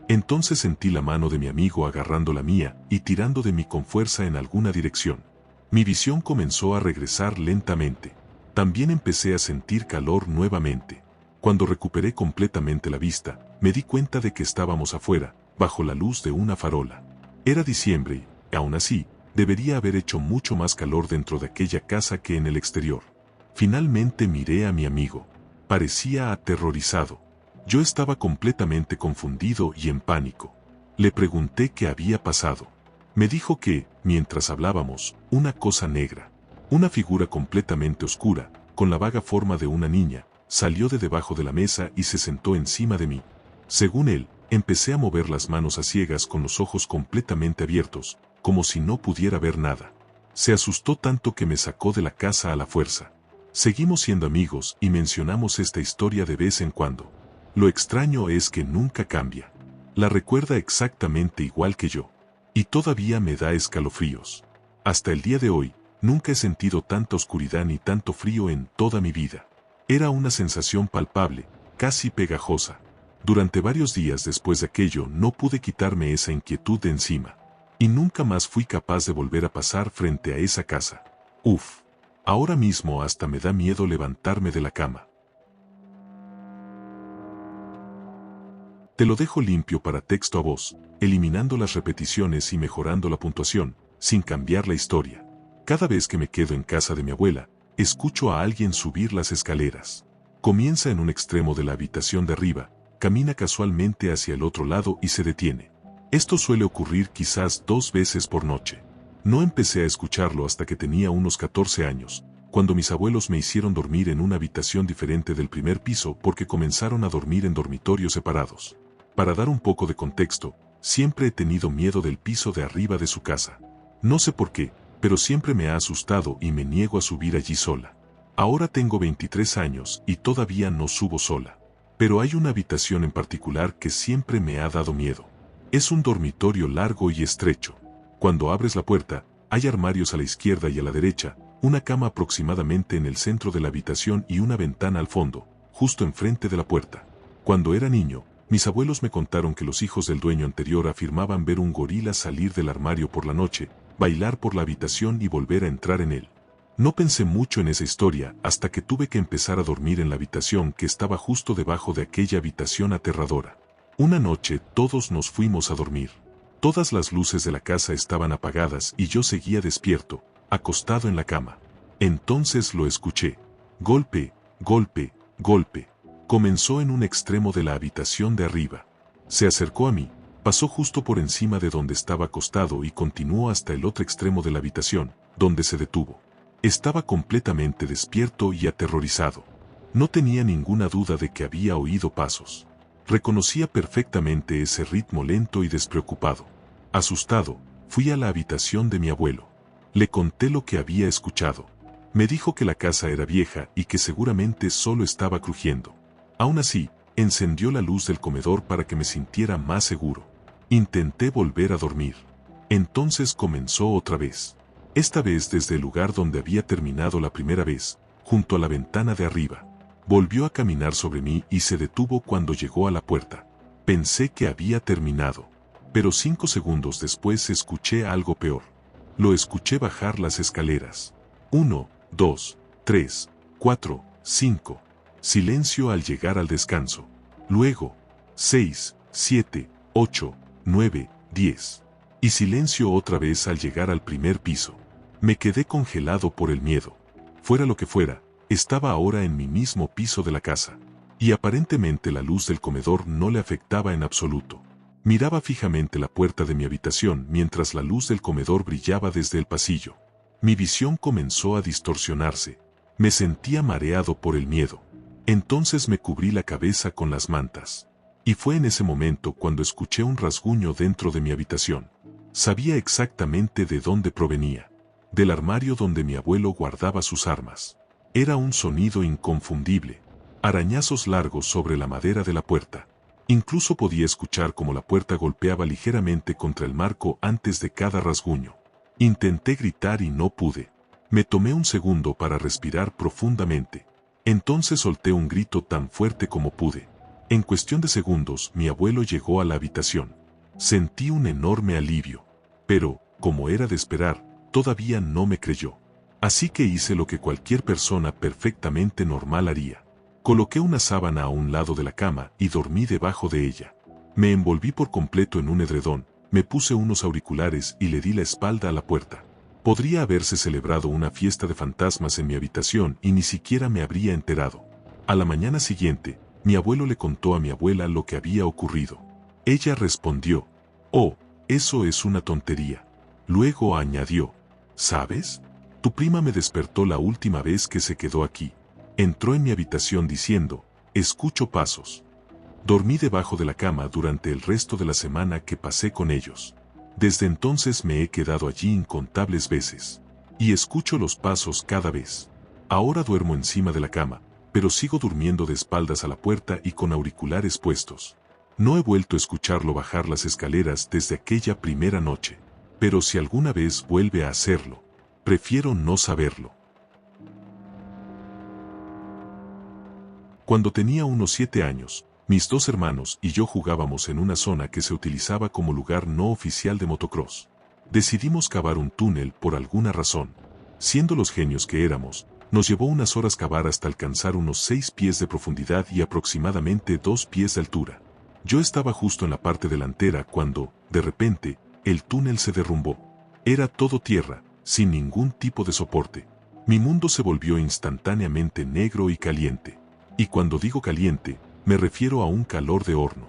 Entonces sentí la mano de mi amigo agarrando la mía y tirando de mí con fuerza en alguna dirección. Mi visión comenzó a regresar lentamente. También empecé a sentir calor nuevamente. Cuando recuperé completamente la vista, me di cuenta de que estábamos afuera, bajo la luz de una farola. Era diciembre y, aún así, debería haber hecho mucho más calor dentro de aquella casa que en el exterior. Finalmente miré a mi amigo. Parecía aterrorizado. Yo estaba completamente confundido y en pánico. Le pregunté qué había pasado. Me dijo que, mientras hablábamos, una cosa negra, una figura completamente oscura, con la vaga forma de una niña, salió de debajo de la mesa y se sentó encima de mí. Según él, empecé a mover las manos a ciegas con los ojos completamente abiertos, como si no pudiera ver nada. Se asustó tanto que me sacó de la casa a la fuerza. Seguimos siendo amigos y mencionamos esta historia de vez en cuando. Lo extraño es que nunca cambia. La recuerda exactamente igual que yo. Y todavía me da escalofríos. Hasta el día de hoy, nunca he sentido tanta oscuridad ni tanto frío en toda mi vida. Era una sensación palpable, casi pegajosa. Durante varios días después de aquello no pude quitarme esa inquietud de encima. Y nunca más fui capaz de volver a pasar frente a esa casa. Uf. Ahora mismo hasta me da miedo levantarme de la cama. Te lo dejo limpio para texto a voz, eliminando las repeticiones y mejorando la puntuación, sin cambiar la historia. Cada vez que me quedo en casa de mi abuela, escucho a alguien subir las escaleras. Comienza en un extremo de la habitación de arriba, camina casualmente hacia el otro lado y se detiene. Esto suele ocurrir quizás 2 veces por noche. No empecé a escucharlo hasta que tenía unos 14 años, cuando mis abuelos me hicieron dormir en una habitación diferente del primer piso porque comenzaron a dormir en dormitorios separados. Para dar un poco de contexto, siempre he tenido miedo del piso de arriba de su casa. No sé por qué, pero siempre me ha asustado y me niego a subir allí sola. Ahora tengo 23 años y todavía no subo sola. Pero hay una habitación en particular que siempre me ha dado miedo. Es un dormitorio largo y estrecho. Cuando abres la puerta, hay armarios a la izquierda y a la derecha, una cama aproximadamente en el centro de la habitación y una ventana al fondo, justo enfrente de la puerta. Cuando era niño, mis abuelos me contaron que los hijos del dueño anterior afirmaban ver un gorila salir del armario por la noche, bailar por la habitación y volver a entrar en él. No pensé mucho en esa historia hasta que tuve que empezar a dormir en la habitación que estaba justo debajo de aquella habitación aterradora. Una noche todos nos fuimos a dormir. Todas las luces de la casa estaban apagadas y yo seguía despierto, acostado en la cama. Entonces lo escuché. Golpe, golpe, golpe. Comenzó en un extremo de la habitación de arriba. Se acercó a mí, pasó justo por encima de donde estaba acostado y continuó hasta el otro extremo de la habitación, donde se detuvo. Estaba completamente despierto y aterrorizado. No tenía ninguna duda de que había oído pasos. Reconocía perfectamente ese ritmo lento y despreocupado. Asustado, fui a la habitación de mi abuelo. Le conté lo que había escuchado. Me dijo que la casa era vieja y que seguramente solo estaba crujiendo. Aún así, encendió la luz del comedor para que me sintiera más seguro. Intenté volver a dormir. Entonces comenzó otra vez. Esta vez desde el lugar donde había terminado la primera vez, junto a la ventana de arriba. Volvió a caminar sobre mí y se detuvo cuando llegó a la puerta. Pensé que había terminado. Pero 5 segundos después escuché algo peor. Lo escuché bajar las escaleras. 1, 2, 3, 4, 5. Silencio al llegar al descanso. Luego, 6, 7, 8, 9, 10. Y silencio otra vez al llegar al primer piso. Me quedé congelado por el miedo. Fuera lo que fuera, estaba ahora en mi mismo piso de la casa. Y aparentemente la luz del comedor no le afectaba en absoluto. Miraba fijamente la puerta de mi habitación mientras la luz del comedor brillaba desde el pasillo. Mi visión comenzó a distorsionarse. Me sentía mareado por el miedo. Entonces me cubrí la cabeza con las mantas. Y fue en ese momento cuando escuché un rasguño dentro de mi habitación. Sabía exactamente de dónde provenía. Del armario donde mi abuelo guardaba sus armas. Era un sonido inconfundible. Arañazos largos sobre la madera de la puerta. Incluso podía escuchar cómo la puerta golpeaba ligeramente contra el marco antes de cada rasguño. Intenté gritar y no pude. Me tomé un segundo para respirar profundamente. Entonces solté un grito tan fuerte como pude. En cuestión de segundos, mi abuelo llegó a la habitación. Sentí un enorme alivio. Pero, como era de esperar, todavía no me creyó. Así que hice lo que cualquier persona perfectamente normal haría. Coloqué una sábana a un lado de la cama y dormí debajo de ella. Me envolví por completo en un edredón, me puse unos auriculares y le di la espalda a la puerta. Podría haberse celebrado una fiesta de fantasmas en mi habitación y ni siquiera me habría enterado. A la mañana siguiente, mi abuelo le contó a mi abuela lo que había ocurrido. Ella respondió: «Oh, eso es una tontería». Luego añadió: «¿Sabes? Tu prima me despertó la última vez que se quedó aquí. Entró en mi habitación diciendo: escucho pasos». Dormí debajo de la cama durante el resto de la semana que pasé con ellos. Desde entonces me he quedado allí incontables veces. Y escucho los pasos cada vez. Ahora duermo encima de la cama, pero sigo durmiendo de espaldas a la puerta y con auriculares puestos. No he vuelto a escucharlo bajar las escaleras desde aquella primera noche. Pero si alguna vez vuelve a hacerlo, prefiero no saberlo. Cuando tenía unos 7 años, mis 2 hermanos y yo jugábamos en una zona que se utilizaba como lugar no oficial de motocross. Decidimos cavar un túnel por alguna razón. Siendo los genios que éramos, nos llevó unas horas cavar hasta alcanzar unos 6 pies de profundidad y aproximadamente 2 pies de altura. Yo estaba justo en la parte delantera cuando, de repente, el túnel se derrumbó. Era todo tierra, sin ningún tipo de soporte. Mi mundo se volvió instantáneamente negro y caliente. Y cuando digo caliente, me refiero a un calor de horno.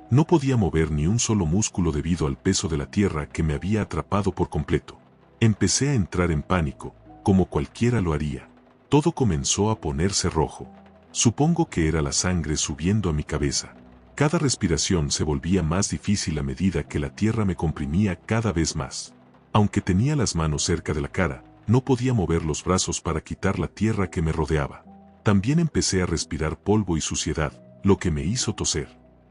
No podía mover ni un solo músculo debido al peso de la tierra que me había atrapado por completo. Empecé a entrar en pánico, como cualquiera lo haría. Todo comenzó a ponerse rojo. Supongo que era la sangre subiendo a mi cabeza. Cada respiración se volvía más difícil a medida que la tierra me comprimía cada vez más. Aunque tenía las manos cerca de la cara, no podía mover los brazos para quitar la tierra que me rodeaba. También empecé a respirar polvo y suciedad, lo que me hizo toser.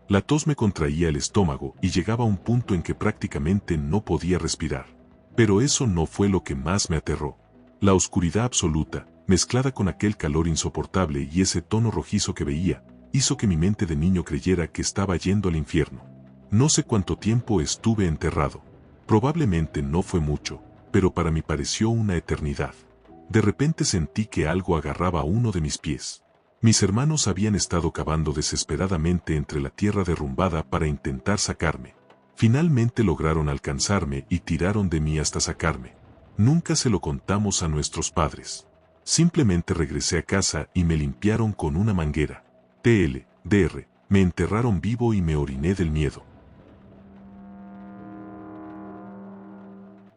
La tos me contraía el estómago y llegaba a un punto en que prácticamente no podía respirar. Pero eso no fue lo que más me aterró. La oscuridad absoluta, mezclada con aquel calor insoportable y ese tono rojizo que veía, hizo que mi mente de niño creyera que estaba yendo al infierno. No sé cuánto tiempo estuve enterrado. Probablemente no fue mucho, pero para mí pareció una eternidad. De repente sentí que algo agarraba a uno de mis pies. Mis hermanos habían estado cavando desesperadamente entre la tierra derrumbada para intentar sacarme. Finalmente lograron alcanzarme y tiraron de mí hasta sacarme. Nunca se lo contamos a nuestros padres. Simplemente regresé a casa y me limpiaron con una manguera. Dr. Me enterraron vivo y me oriné del miedo.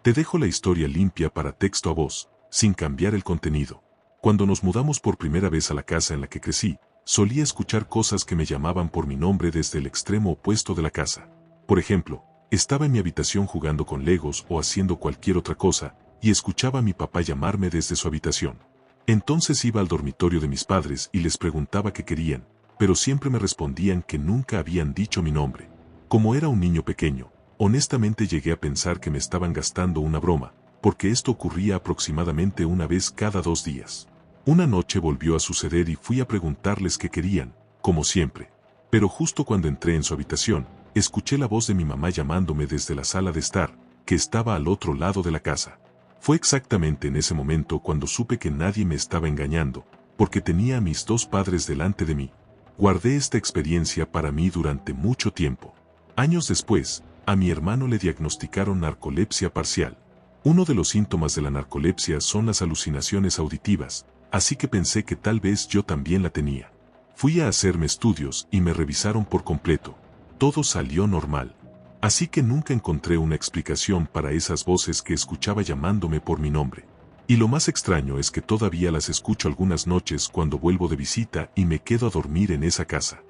Te dejo la historia limpia para texto a voz, sin cambiar el contenido. Cuando nos mudamos por primera vez a la casa en la que crecí, solía escuchar cosas que me llamaban por mi nombre desde el extremo opuesto de la casa. Por ejemplo, estaba en mi habitación jugando con legos o haciendo cualquier otra cosa, y escuchaba a mi papá llamarme desde su habitación. Entonces iba al dormitorio de mis padres y les preguntaba qué querían, pero siempre me respondían que nunca habían dicho mi nombre. Como era un niño pequeño, honestamente llegué a pensar que me estaban gastando una broma, porque esto ocurría aproximadamente una vez cada 2 días. Una noche volvió a suceder y fui a preguntarles qué querían, como siempre. Pero justo cuando entré en su habitación, escuché la voz de mi mamá llamándome desde la sala de estar, que estaba al otro lado de la casa. Fue exactamente en ese momento cuando supe que nadie me estaba engañando, porque tenía a mis 2 padres delante de mí. Guardé esta experiencia para mí durante mucho tiempo. Años después, a mi hermano le diagnosticaron narcolepsia parcial. Uno de los síntomas de la narcolepsia son las alucinaciones auditivas, así que pensé que tal vez yo también la tenía. Fui a hacerme estudios y me revisaron por completo. Todo salió normal. Así que nunca encontré una explicación para esas voces que escuchaba llamándome por mi nombre. Y lo más extraño es que todavía las escucho algunas noches cuando vuelvo de visita y me quedo a dormir en esa casa.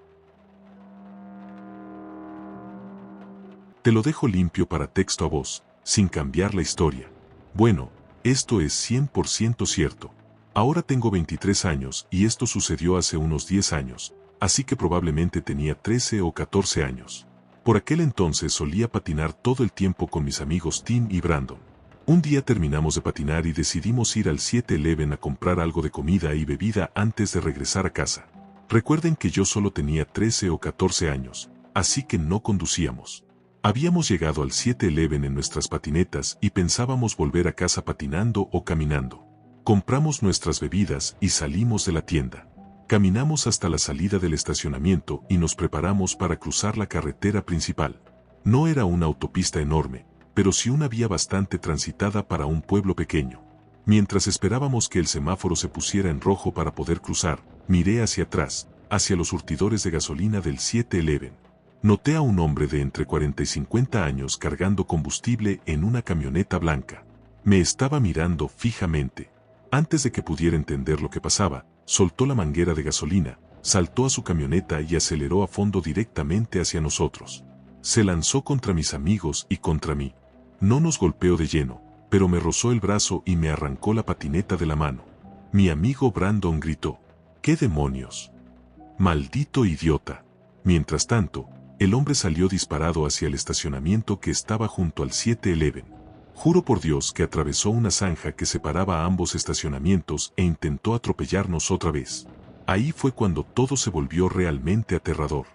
Te lo dejo limpio para texto a voz, sin cambiar la historia. Bueno, esto es 100% cierto. Ahora tengo 23 años y esto sucedió hace unos 10 años, así que probablemente tenía 13 o 14 años. Por aquel entonces solía patinar todo el tiempo con mis amigos Tim y Brandon. Un día terminamos de patinar y decidimos ir al 7-Eleven a comprar algo de comida y bebida antes de regresar a casa. Recuerden que yo solo tenía 13 o 14 años, así que no conducíamos. Habíamos llegado al 7-Eleven en nuestras patinetas y pensábamos volver a casa patinando o caminando. Compramos nuestras bebidas y salimos de la tienda. Caminamos hasta la salida del estacionamiento y nos preparamos para cruzar la carretera principal. No era una autopista enorme, pero sí una vía bastante transitada para un pueblo pequeño. Mientras esperábamos que el semáforo se pusiera en rojo para poder cruzar, miré hacia atrás, hacia los surtidores de gasolina del 7-Eleven. Noté a un hombre de entre 40 y 50 años cargando combustible en una camioneta blanca. Me estaba mirando fijamente. Antes de que pudiera entender lo que pasaba, soltó la manguera de gasolina, saltó a su camioneta y aceleró a fondo directamente hacia nosotros. Se lanzó contra mis amigos y contra mí. No nos golpeó de lleno, pero me rozó el brazo y me arrancó la patineta de la mano. Mi amigo Brandon gritó: ¿Qué demonios? ¡Maldito idiota! Mientras tanto, el hombre salió disparado hacia el estacionamiento que estaba junto al 7-Eleven. Juro por Dios que atravesó una zanja que separaba a ambos estacionamientos e intentó atropellarnos otra vez. Ahí fue cuando todo se volvió realmente aterrador.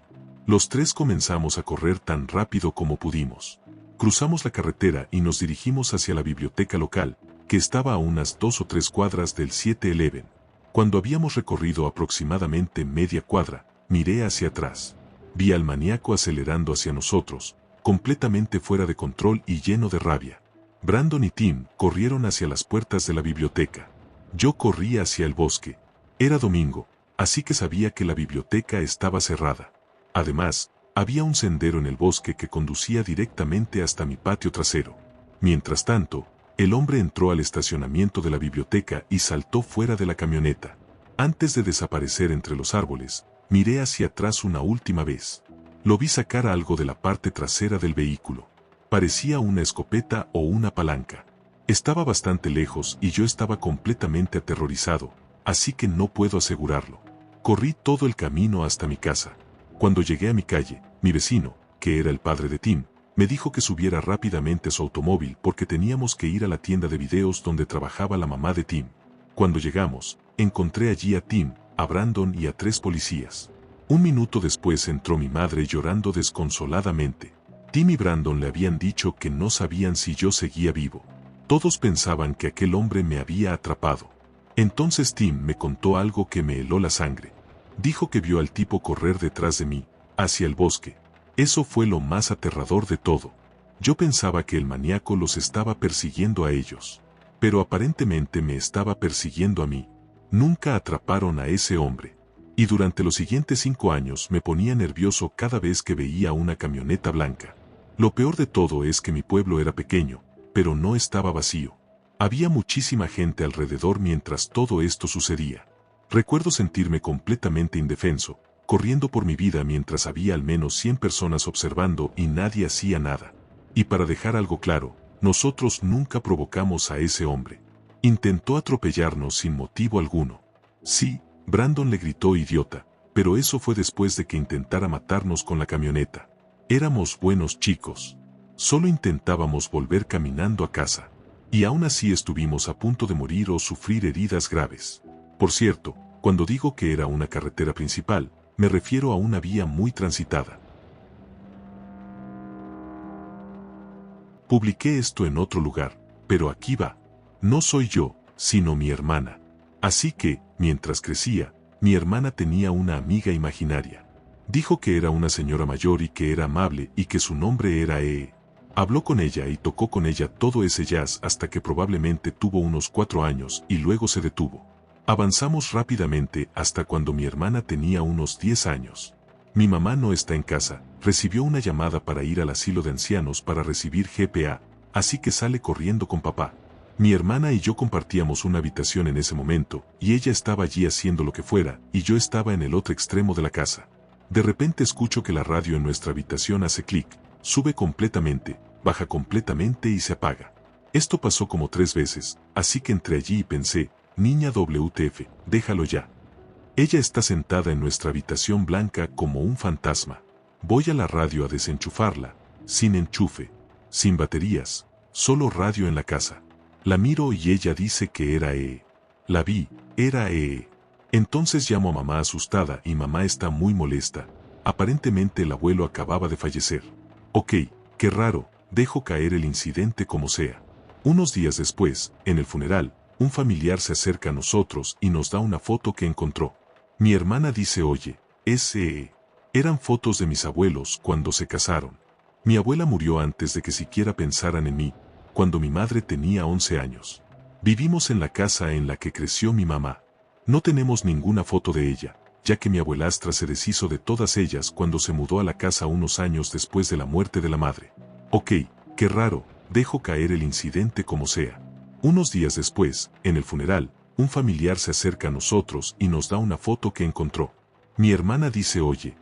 Los tres comenzamos a correr tan rápido como pudimos. Cruzamos la carretera y nos dirigimos hacia la biblioteca local, que estaba a unas 2 o 3 cuadras del 7-Eleven. Cuando habíamos recorrido aproximadamente media cuadra, miré hacia atrás. Vi al maníaco acelerando hacia nosotros, completamente fuera de control y lleno de rabia. Brandon y Tim corrieron hacia las puertas de la biblioteca. Yo corrí hacia el bosque. Era domingo, así que sabía que la biblioteca estaba cerrada. Además, había un sendero en el bosque que conducía directamente hasta mi patio trasero. Mientras tanto, el hombre entró al estacionamiento de la biblioteca y saltó fuera de la camioneta. Antes de desaparecer entre los árboles, miré hacia atrás una última vez. Lo vi sacar algo de la parte trasera del vehículo. Parecía una escopeta o una palanca. Estaba bastante lejos y yo estaba completamente aterrorizado, así que no puedo asegurarlo. Corrí todo el camino hasta mi casa. Cuando llegué a mi calle, mi vecino, que era el padre de Tim, me dijo que subiera rápidamente a su automóvil porque teníamos que ir a la tienda de videos donde trabajaba la mamá de Tim. Cuando llegamos, encontré allí a Tim, a Brandon y a 3 policías. Un minuto después entró mi madre llorando desconsoladamente. Tim y Brandon le habían dicho que no sabían si yo seguía vivo. Todos pensaban que aquel hombre me había atrapado. Entonces Tim me contó algo que me heló la sangre. Dijo que vio al tipo correr detrás de mí, hacia el bosque. Eso fue lo más aterrador de todo. Yo pensaba que el maníaco los estaba persiguiendo a ellos. Pero aparentemente me estaba persiguiendo a mí. Nunca atraparon a ese hombre. Y durante los siguientes 5 años me ponía nervioso cada vez que veía una camioneta blanca. Lo peor de todo es que mi pueblo era pequeño, pero no estaba vacío. Había muchísima gente alrededor mientras todo esto sucedía. Recuerdo sentirme completamente indefenso, corriendo por mi vida mientras había al menos 100 personas observando y nadie hacía nada. Y para dejar algo claro, nosotros nunca provocamos a ese hombre. Intentó atropellarnos sin motivo alguno. Sí, Brandon le gritó idiota, pero eso fue después de que intentara matarnos con la camioneta. Éramos buenos chicos. Solo intentábamos volver caminando a casa. Y aún así estuvimos a punto de morir o sufrir heridas graves. Por cierto, cuando digo que era una carretera principal, me refiero a una vía muy transitada. Publiqué esto en otro lugar, pero aquí va. No soy yo, sino mi hermana. Así que, mientras crecía, mi hermana tenía una amiga imaginaria. Dijo que era una señora mayor y que era amable y que su nombre era Ee. Habló con ella y tocó con ella todo ese jazz hasta que probablemente tuvo unos 4 años y luego se detuvo. Avanzamos rápidamente hasta cuando mi hermana tenía unos 10 años. Mi mamá no está en casa, recibió una llamada para ir al asilo de ancianos para recibir GPA, así que sale corriendo con papá. Mi hermana y yo compartíamos una habitación en ese momento, y ella estaba allí haciendo lo que fuera, y yo estaba en el otro extremo de la casa. De repente escucho que la radio en nuestra habitación hace clic, sube completamente, baja completamente y se apaga. Esto pasó como 3 veces, así que entré allí y pensé, Niña WTF, déjalo ya. Ella está sentada en nuestra habitación blanca como un fantasma. Voy a la radio a desenchufarla, sin enchufe, sin baterías, solo radio en la casa. La miro y ella dice que era EE. La vi, era EE. Entonces llamo a mamá asustada y mamá está muy molesta. Aparentemente el abuelo acababa de fallecer. Ok, qué raro, dejo caer el incidente como sea. Unos días después, en el funeral, un familiar se acerca a nosotros y nos da una foto que encontró. Mi hermana dice, oye, eran fotos de mis abuelos cuando se casaron. Mi abuela murió antes de que siquiera pensaran en mí, cuando mi madre tenía 11 años. Vivimos en la casa en la que creció mi mamá. No tenemos ninguna foto de ella, ya que mi abuelastra se deshizo de todas ellas cuando se mudó a la casa unos años después de la muerte de la madre. Ok, qué raro, dejo caer el incidente como sea. Unos días después, en el funeral, un familiar se acerca a nosotros y nos da una foto que encontró. Mi hermana dice, oye,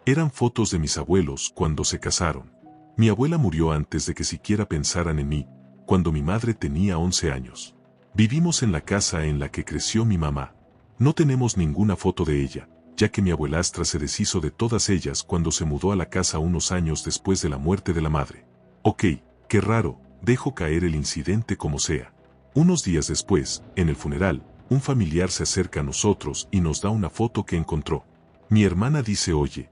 eran fotos de mis abuelos cuando se casaron. Mi abuela murió antes de que siquiera pensaran en mí, cuando mi madre tenía 11 años. Vivimos en la casa en la que creció mi mamá. No tenemos ninguna foto de ella, ya que mi abuelastra se deshizo de todas ellas cuando se mudó a la casa unos años después de la muerte de la madre. Ok, qué raro, dejo caer el incidente como sea. Unos días después, en el funeral, un familiar se acerca a nosotros y nos da una foto que encontró. Mi hermana dice, oye,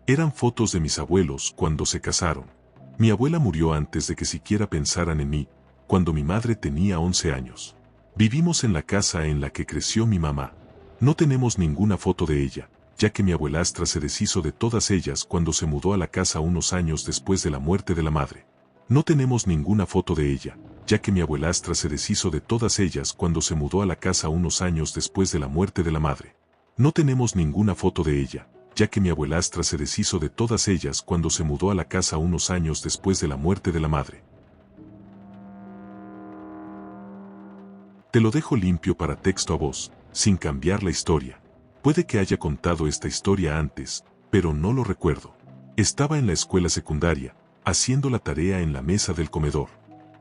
eran fotos de mis abuelos cuando se casaron. Mi abuela murió antes de que siquiera pensaran en mí, cuando mi madre tenía 11 años. Vivimos en la casa en la que creció mi mamá. No tenemos ninguna foto de ella, ya que mi abuelastra se deshizo de todas ellas cuando se mudó a la casa unos años después de la muerte de la madre. No tenemos ninguna foto de ella, ya que mi abuelastra se deshizo de todas ellas cuando se mudó a la casa unos años después de la muerte de la madre. No tenemos ninguna foto de ella, ya que mi abuelastra se deshizo de todas ellas cuando se mudó a la casa unos años después de la muerte de la madre. Te lo dejo limpio para texto a voz, sin cambiar la historia. Puede que haya contado esta historia antes, pero no lo recuerdo. Estaba en la escuela secundaria, haciendo la tarea en la mesa del comedor.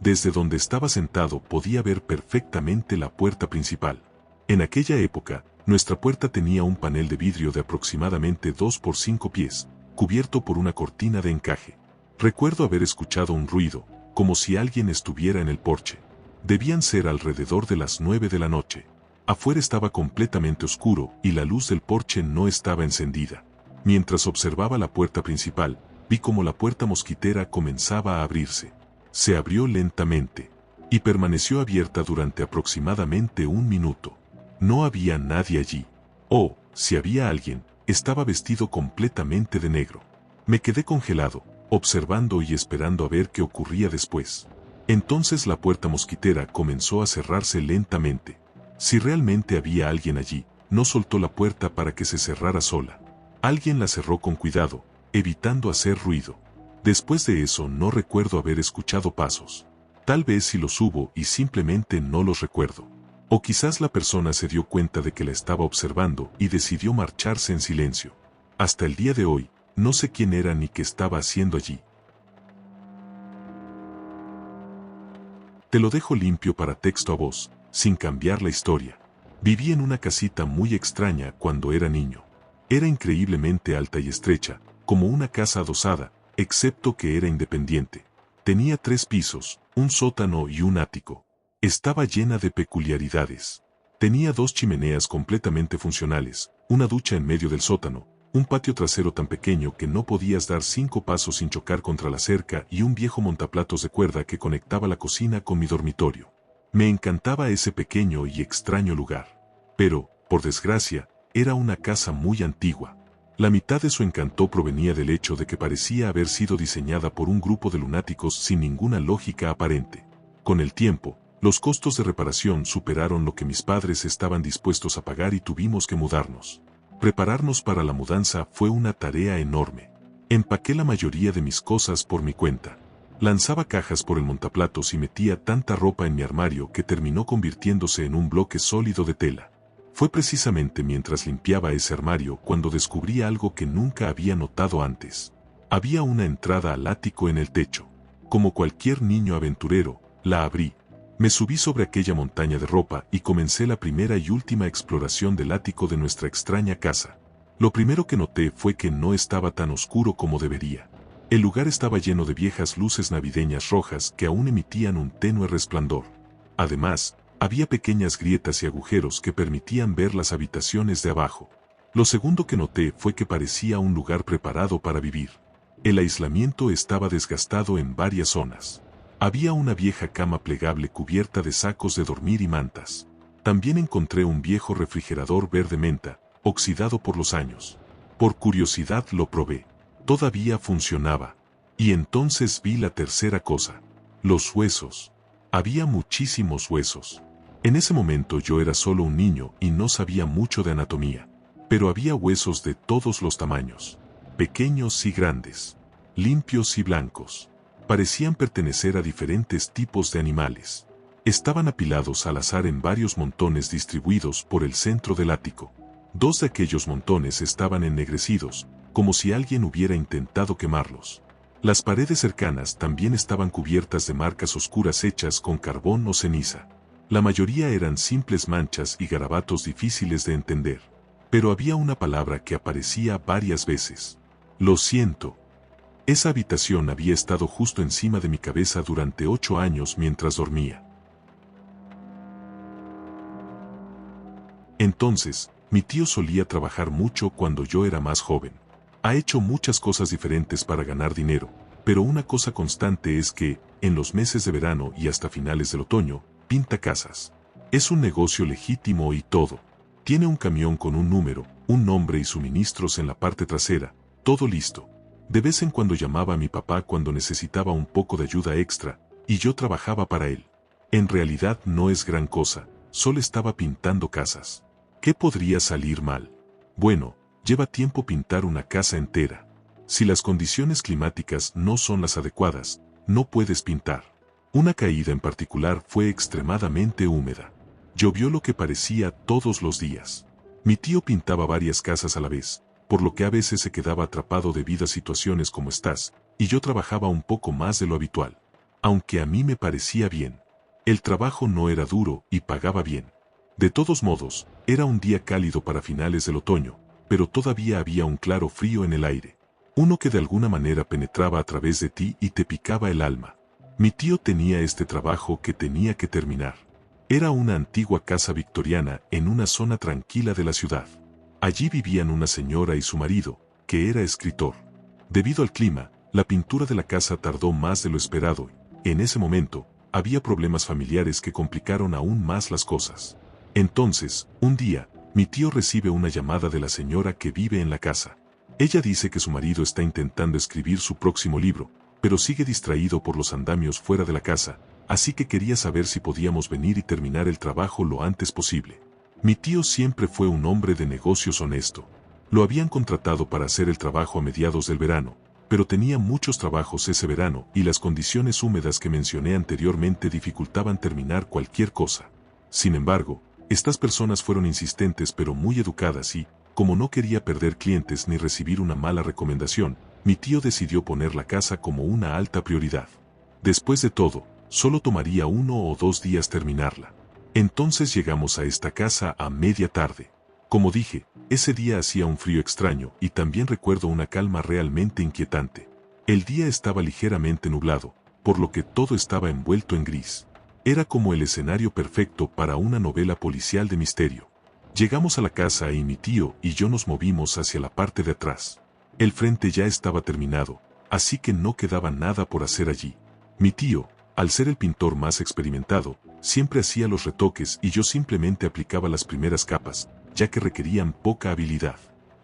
Desde donde estaba sentado podía ver perfectamente la puerta principal. En aquella época, nuestra puerta tenía un panel de vidrio de aproximadamente 2 por 5 pies, cubierto por una cortina de encaje. Recuerdo haber escuchado un ruido, como si alguien estuviera en el porche. Debían ser alrededor de las 9 de la noche. Afuera estaba completamente oscuro y la luz del porche no estaba encendida. Mientras observaba la puerta principal, vi como la puerta mosquitera comenzaba a abrirse. Se abrió lentamente y permaneció abierta durante aproximadamente 1 minuto. No había nadie allí. O, si había alguien, estaba vestido completamente de negro. Me quedé congelado, observando y esperando a ver qué ocurría después. Entonces la puerta mosquitera comenzó a cerrarse lentamente. Si realmente había alguien allí, no soltó la puerta para que se cerrara sola. Alguien la cerró con cuidado, evitando hacer ruido. Después de eso no recuerdo haber escuchado pasos. Tal vez sí los hubo y simplemente no los recuerdo. O quizás la persona se dio cuenta de que la estaba observando y decidió marcharse en silencio. Hasta el día de hoy, no sé quién era ni qué estaba haciendo allí. Te lo dejo limpio para texto a voz, sin cambiar la historia. Viví en una casita muy extraña cuando era niño. Era increíblemente alta y estrecha, como una casa adosada, excepto que era independiente. Tenía 3 pisos, un sótano y un ático. Estaba llena de peculiaridades. Tenía 2 chimeneas completamente funcionales, una ducha en medio del sótano, un patio trasero tan pequeño que no podías dar 5 pasos sin chocar contra la cerca y un viejo montaplatos de cuerda que conectaba la cocina con mi dormitorio. Me encantaba ese pequeño y extraño lugar. Pero, por desgracia, era una casa muy antigua. La mitad de su encanto provenía del hecho de que parecía haber sido diseñada por un grupo de lunáticos sin ninguna lógica aparente. Con el tiempo, los costos de reparación superaron lo que mis padres estaban dispuestos a pagar y tuvimos que mudarnos. Prepararnos para la mudanza fue una tarea enorme. Empaqué la mayoría de mis cosas por mi cuenta. Lanzaba cajas por el montaplatos y metía tanta ropa en mi armario que terminó convirtiéndose en un bloque sólido de tela. Fue precisamente mientras limpiaba ese armario cuando descubrí algo que nunca había notado antes. Había una entrada al ático en el techo. Como cualquier niño aventurero, la abrí. Me subí sobre aquella montaña de ropa y comencé la primera y última exploración del ático de nuestra extraña casa. Lo primero que noté fue que no estaba tan oscuro como debería. El lugar estaba lleno de viejas luces navideñas rojas que aún emitían un tenue resplandor. Además, había pequeñas grietas y agujeros que permitían ver las habitaciones de abajo. Lo segundo que noté fue que parecía un lugar preparado para vivir. El aislamiento estaba desgastado en varias zonas. Había una vieja cama plegable cubierta de sacos de dormir y mantas. También encontré un viejo refrigerador verde menta, oxidado por los años. Por curiosidad lo probé. Todavía funcionaba. Y entonces vi la tercera cosa. Los huesos. Había muchísimos huesos. En ese momento yo era solo un niño y no sabía mucho de anatomía. Pero había huesos de todos los tamaños. Pequeños y grandes. Limpios y blancos. Parecían pertenecer a diferentes tipos de animales. Estaban apilados al azar en varios montones distribuidos por el centro del ático. 2 de aquellos montones estaban ennegrecidos, como si alguien hubiera intentado quemarlos. Las paredes cercanas también estaban cubiertas de marcas oscuras hechas con carbón o ceniza. La mayoría eran simples manchas y garabatos difíciles de entender. Pero había una palabra que aparecía varias veces. Lo siento. Esa habitación había estado justo encima de mi cabeza durante 8 años mientras dormía. Entonces, mi tío solía trabajar mucho cuando yo era más joven. Ha hecho muchas cosas diferentes para ganar dinero, pero una cosa constante es que, en los meses de verano y hasta finales del otoño, pinta casas. Es un negocio legítimo y todo. Tiene un camión con un número, un nombre y suministros en la parte trasera, todo listo. De vez en cuando llamaba a mi papá cuando necesitaba un poco de ayuda extra, y yo trabajaba para él. En realidad no es gran cosa, solo estaba pintando casas. ¿Qué podría salir mal? Bueno, lleva tiempo pintar una casa entera. Si las condiciones climáticas no son las adecuadas, no puedes pintar. Una caída en particular fue extremadamente húmeda. Llovió lo que parecía todos los días. Mi tío pintaba varias casas a la vez, por lo que a veces se quedaba atrapado debido a situaciones como estas, y yo trabajaba un poco más de lo habitual. Aunque a mí me parecía bien. El trabajo no era duro y pagaba bien. De todos modos, era un día cálido para finales del otoño, pero todavía había un claro frío en el aire. Uno que de alguna manera penetraba a través de ti y te picaba el alma. Mi tío tenía este trabajo que tenía que terminar. Era una antigua casa victoriana en una zona tranquila de la ciudad. Allí vivían una señora y su marido, que era escritor. Debido al clima, la pintura de la casa tardó más de lo esperado y, en ese momento, había problemas familiares que complicaron aún más las cosas. Entonces, un día, mi tío recibe una llamada de la señora que vive en la casa. Ella dice que su marido está intentando escribir su próximo libro, pero sigue distraído por los andamios fuera de la casa, así que quería saber si podíamos venir y terminar el trabajo lo antes posible. Mi tío siempre fue un hombre de negocios honesto. Lo habían contratado para hacer el trabajo a mediados del verano, pero tenía muchos trabajos ese verano y las condiciones húmedas que mencioné anteriormente dificultaban terminar cualquier cosa. Sin embargo, estas personas fueron insistentes pero muy educadas y, como no quería perder clientes ni recibir una mala recomendación, mi tío decidió poner la casa como una alta prioridad. Después de todo, solo tomaría 1 o 2 días terminarla. Entonces llegamos a esta casa a media tarde. Como dije, ese día hacía un frío extraño y también recuerdo una calma realmente inquietante. El día estaba ligeramente nublado, por lo que todo estaba envuelto en gris. Era como el escenario perfecto para una novela policial de misterio. Llegamos a la casa y mi tío y yo nos movimos hacia la parte de atrás. El frente ya estaba terminado, así que no quedaba nada por hacer allí. Mi tío, al ser el pintor más experimentado, siempre hacía los retoques y yo simplemente aplicaba las primeras capas, ya que requerían poca habilidad.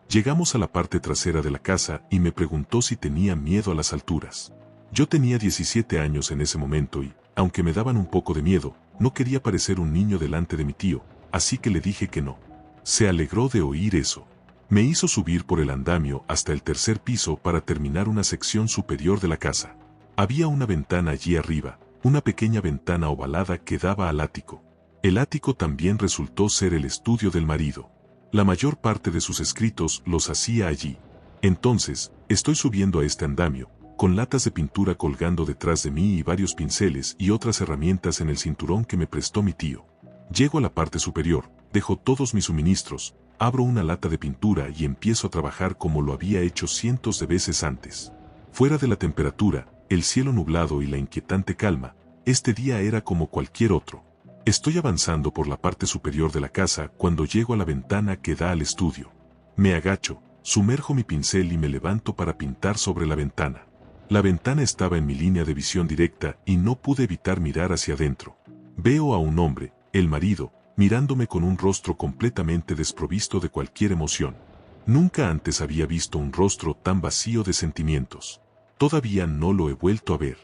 Llegamos a la parte trasera de la casa y me preguntó si tenía miedo a las alturas. Yo tenía 17 años en ese momento y, aunque me daban un poco de miedo, no quería parecer un niño delante de mi tío, así que le dije que no. Se alegró de oír eso. Me hizo subir por el andamio hasta el 3er piso para terminar una sección superior de la casa. Había una ventana allí arriba, una pequeña ventana ovalada que daba al ático. El ático también resultó ser el estudio del marido. La mayor parte de sus escritos los hacía allí. Entonces, estoy subiendo a este andamio, con latas de pintura colgando detrás de mí y varios pinceles y otras herramientas en el cinturón que me prestó mi tío. Llego a la parte superior, dejo todos mis suministros, abro una lata de pintura y empiezo a trabajar como lo había hecho cientos de veces antes. Fuera de la temperatura, el cielo nublado y la inquietante calma, este día era como cualquier otro. Estoy avanzando por la parte superior de la casa cuando llego a la ventana que da al estudio. Me agacho, sumerjo mi pincel y me levanto para pintar sobre la ventana. La ventana estaba en mi línea de visión directa y no pude evitar mirar hacia adentro. Veo a un hombre, el marido, mirándome con un rostro completamente desprovisto de cualquier emoción. Nunca antes había visto un rostro tan vacío de sentimientos. Todavía no lo he vuelto a ver.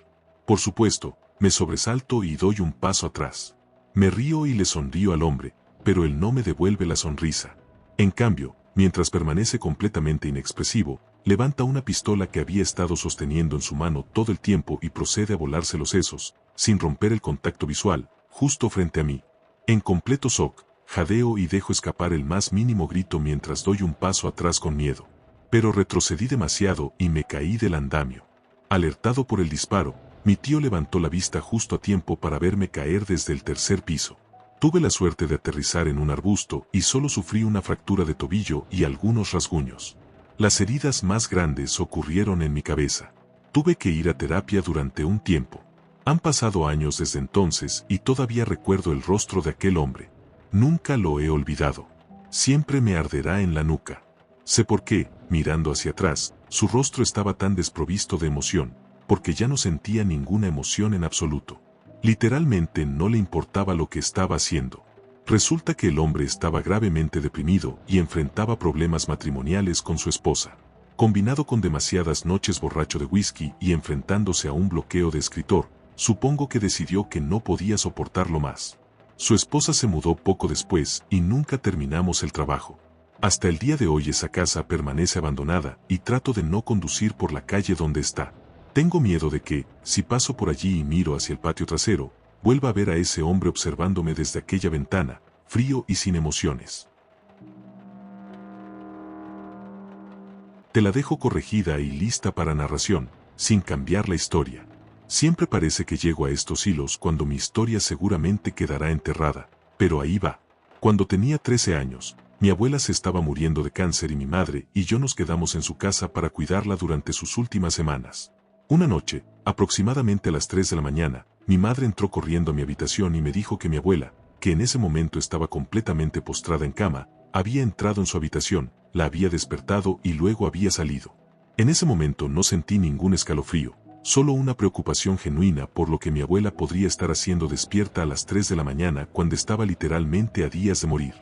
Por supuesto, me sobresalto y doy un paso atrás. Me río y le sonrío al hombre, pero él no me devuelve la sonrisa. En cambio, mientras permanece completamente inexpresivo, levanta una pistola que había estado sosteniendo en su mano todo el tiempo y procede a volarse los sesos, sin romper el contacto visual, justo frente a mí. En completo shock, jadeo y dejo escapar el más mínimo grito mientras doy un paso atrás con miedo. Pero retrocedí demasiado y me caí del andamio. Alertado por el disparo, mi tío levantó la vista justo a tiempo para verme caer desde el tercer piso. Tuve la suerte de aterrizar en un arbusto y solo sufrí una fractura de tobillo y algunos rasguños. Las heridas más grandes ocurrieron en mi cabeza. Tuve que ir a terapia durante un tiempo. Han pasado años desde entonces y todavía recuerdo el rostro de aquel hombre. Nunca lo he olvidado. Siempre me arderá en la nuca. Sé por qué, mirando hacia atrás, su rostro estaba tan desprovisto de emoción, porque ya no sentía ninguna emoción en absoluto. Literalmente no le importaba lo que estaba haciendo. Resulta que el hombre estaba gravemente deprimido y enfrentaba problemas matrimoniales con su esposa. Combinado con demasiadas noches borracho de whisky y enfrentándose a un bloqueo de escritor, supongo que decidió que no podía soportarlo más. Su esposa se mudó poco después y nunca terminamos el trabajo. Hasta el día de hoy esa casa permanece abandonada y trato de no conducir por la calle donde está. Tengo miedo de que, si paso por allí y miro hacia el patio trasero, vuelva a ver a ese hombre observándome desde aquella ventana, frío y sin emociones. Te la dejo corregida y lista para narración, sin cambiar la historia. Siempre parece que llego a estos hilos cuando mi historia seguramente quedará enterrada, pero ahí va. Cuando tenía 13 años, mi abuela se estaba muriendo de cáncer y mi madre y yo nos quedamos en su casa para cuidarla durante sus últimas semanas. Una noche, aproximadamente a las 3 de la mañana, mi madre entró corriendo a mi habitación y me dijo que mi abuela, que en ese momento estaba completamente postrada en cama, había entrado en su habitación, la había despertado y luego había salido. En ese momento no sentí ningún escalofrío, solo una preocupación genuina por lo que mi abuela podría estar haciendo despierta a las 3 de la mañana cuando estaba literalmente a días de morir.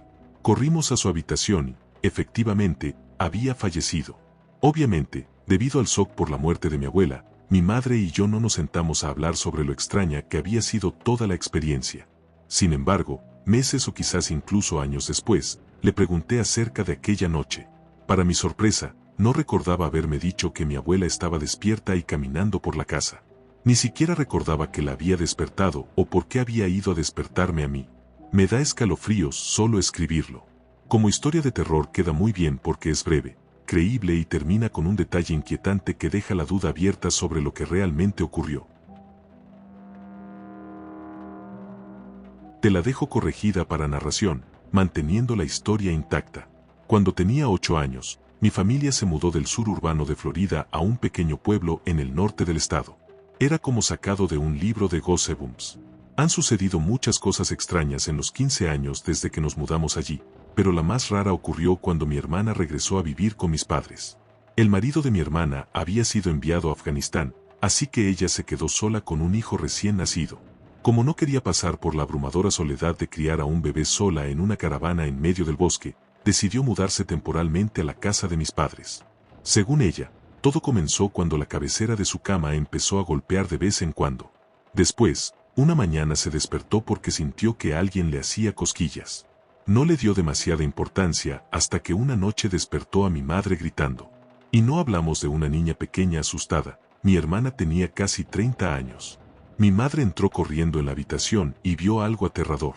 Corrimos a su habitación y, efectivamente, había fallecido. Obviamente, debido al shock por la muerte de mi abuela, mi madre y yo no nos sentamos a hablar sobre lo extraña que había sido toda la experiencia. Sin embargo, meses o quizás incluso años después, le pregunté acerca de aquella noche. Para mi sorpresa, no recordaba haberme dicho que mi abuela estaba despierta y caminando por la casa. Ni siquiera recordaba que la había despertado o por qué había ido a despertarme a mí. Me da escalofríos solo escribirlo. Como historia de terror queda muy bien porque es breve, creíble y termina con un detalle inquietante que deja la duda abierta sobre lo que realmente ocurrió. Te la dejo corregida para narración, manteniendo la historia intacta. Cuando tenía 8 años, mi familia se mudó del sur urbano de Florida a un pequeño pueblo en el norte del estado. Era como sacado de un libro de Goosebumps. Han sucedido muchas cosas extrañas en los 15 años desde que nos mudamos allí, pero la más rara ocurrió cuando mi hermana regresó a vivir con mis padres. El marido de mi hermana había sido enviado a Afganistán, así que ella se quedó sola con un hijo recién nacido. Como no quería pasar por la abrumadora soledad de criar a un bebé sola en una caravana en medio del bosque, decidió mudarse temporalmente a la casa de mis padres. Según ella, todo comenzó cuando la cabecera de su cama empezó a golpear de vez en cuando. Después, una mañana se despertó porque sintió que alguien le hacía cosquillas. No le dio demasiada importancia hasta que una noche despertó a mi madre gritando. Y no hablamos de una niña pequeña asustada, mi hermana tenía casi 30 años. Mi madre entró corriendo en la habitación y vio algo aterrador.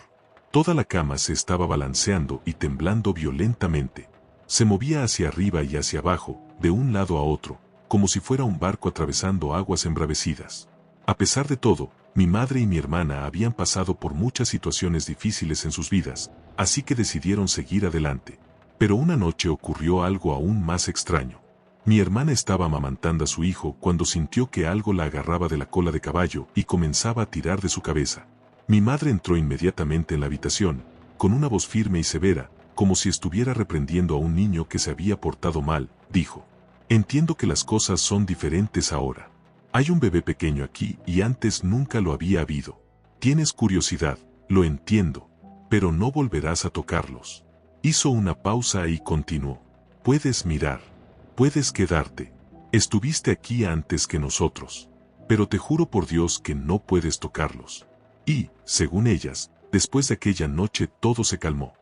Toda la cama se estaba balanceando y temblando violentamente. Se movía hacia arriba y hacia abajo, de un lado a otro, como si fuera un barco atravesando aguas embravecidas. A pesar de todo, mi madre y mi hermana habían pasado por muchas situaciones difíciles en sus vidas, así que decidieron seguir adelante. Pero una noche ocurrió algo aún más extraño. Mi hermana estaba amamantando a su hijo cuando sintió que algo la agarraba de la cola de caballo y comenzaba a tirar de su cabeza. Mi madre entró inmediatamente en la habitación, con una voz firme y severa, como si estuviera reprendiendo a un niño que se había portado mal, dijo: «Entiendo que las cosas son diferentes ahora. Hay un bebé pequeño aquí y antes nunca lo había habido. Tienes curiosidad, lo entiendo, pero no volverás a tocarlos». Hizo una pausa y continuó: «Puedes mirar. Puedes quedarte. Estuviste aquí antes que nosotros. Pero te juro por Dios que no puedes tocarlos». Y, según ellas, después de aquella noche todo se calmó.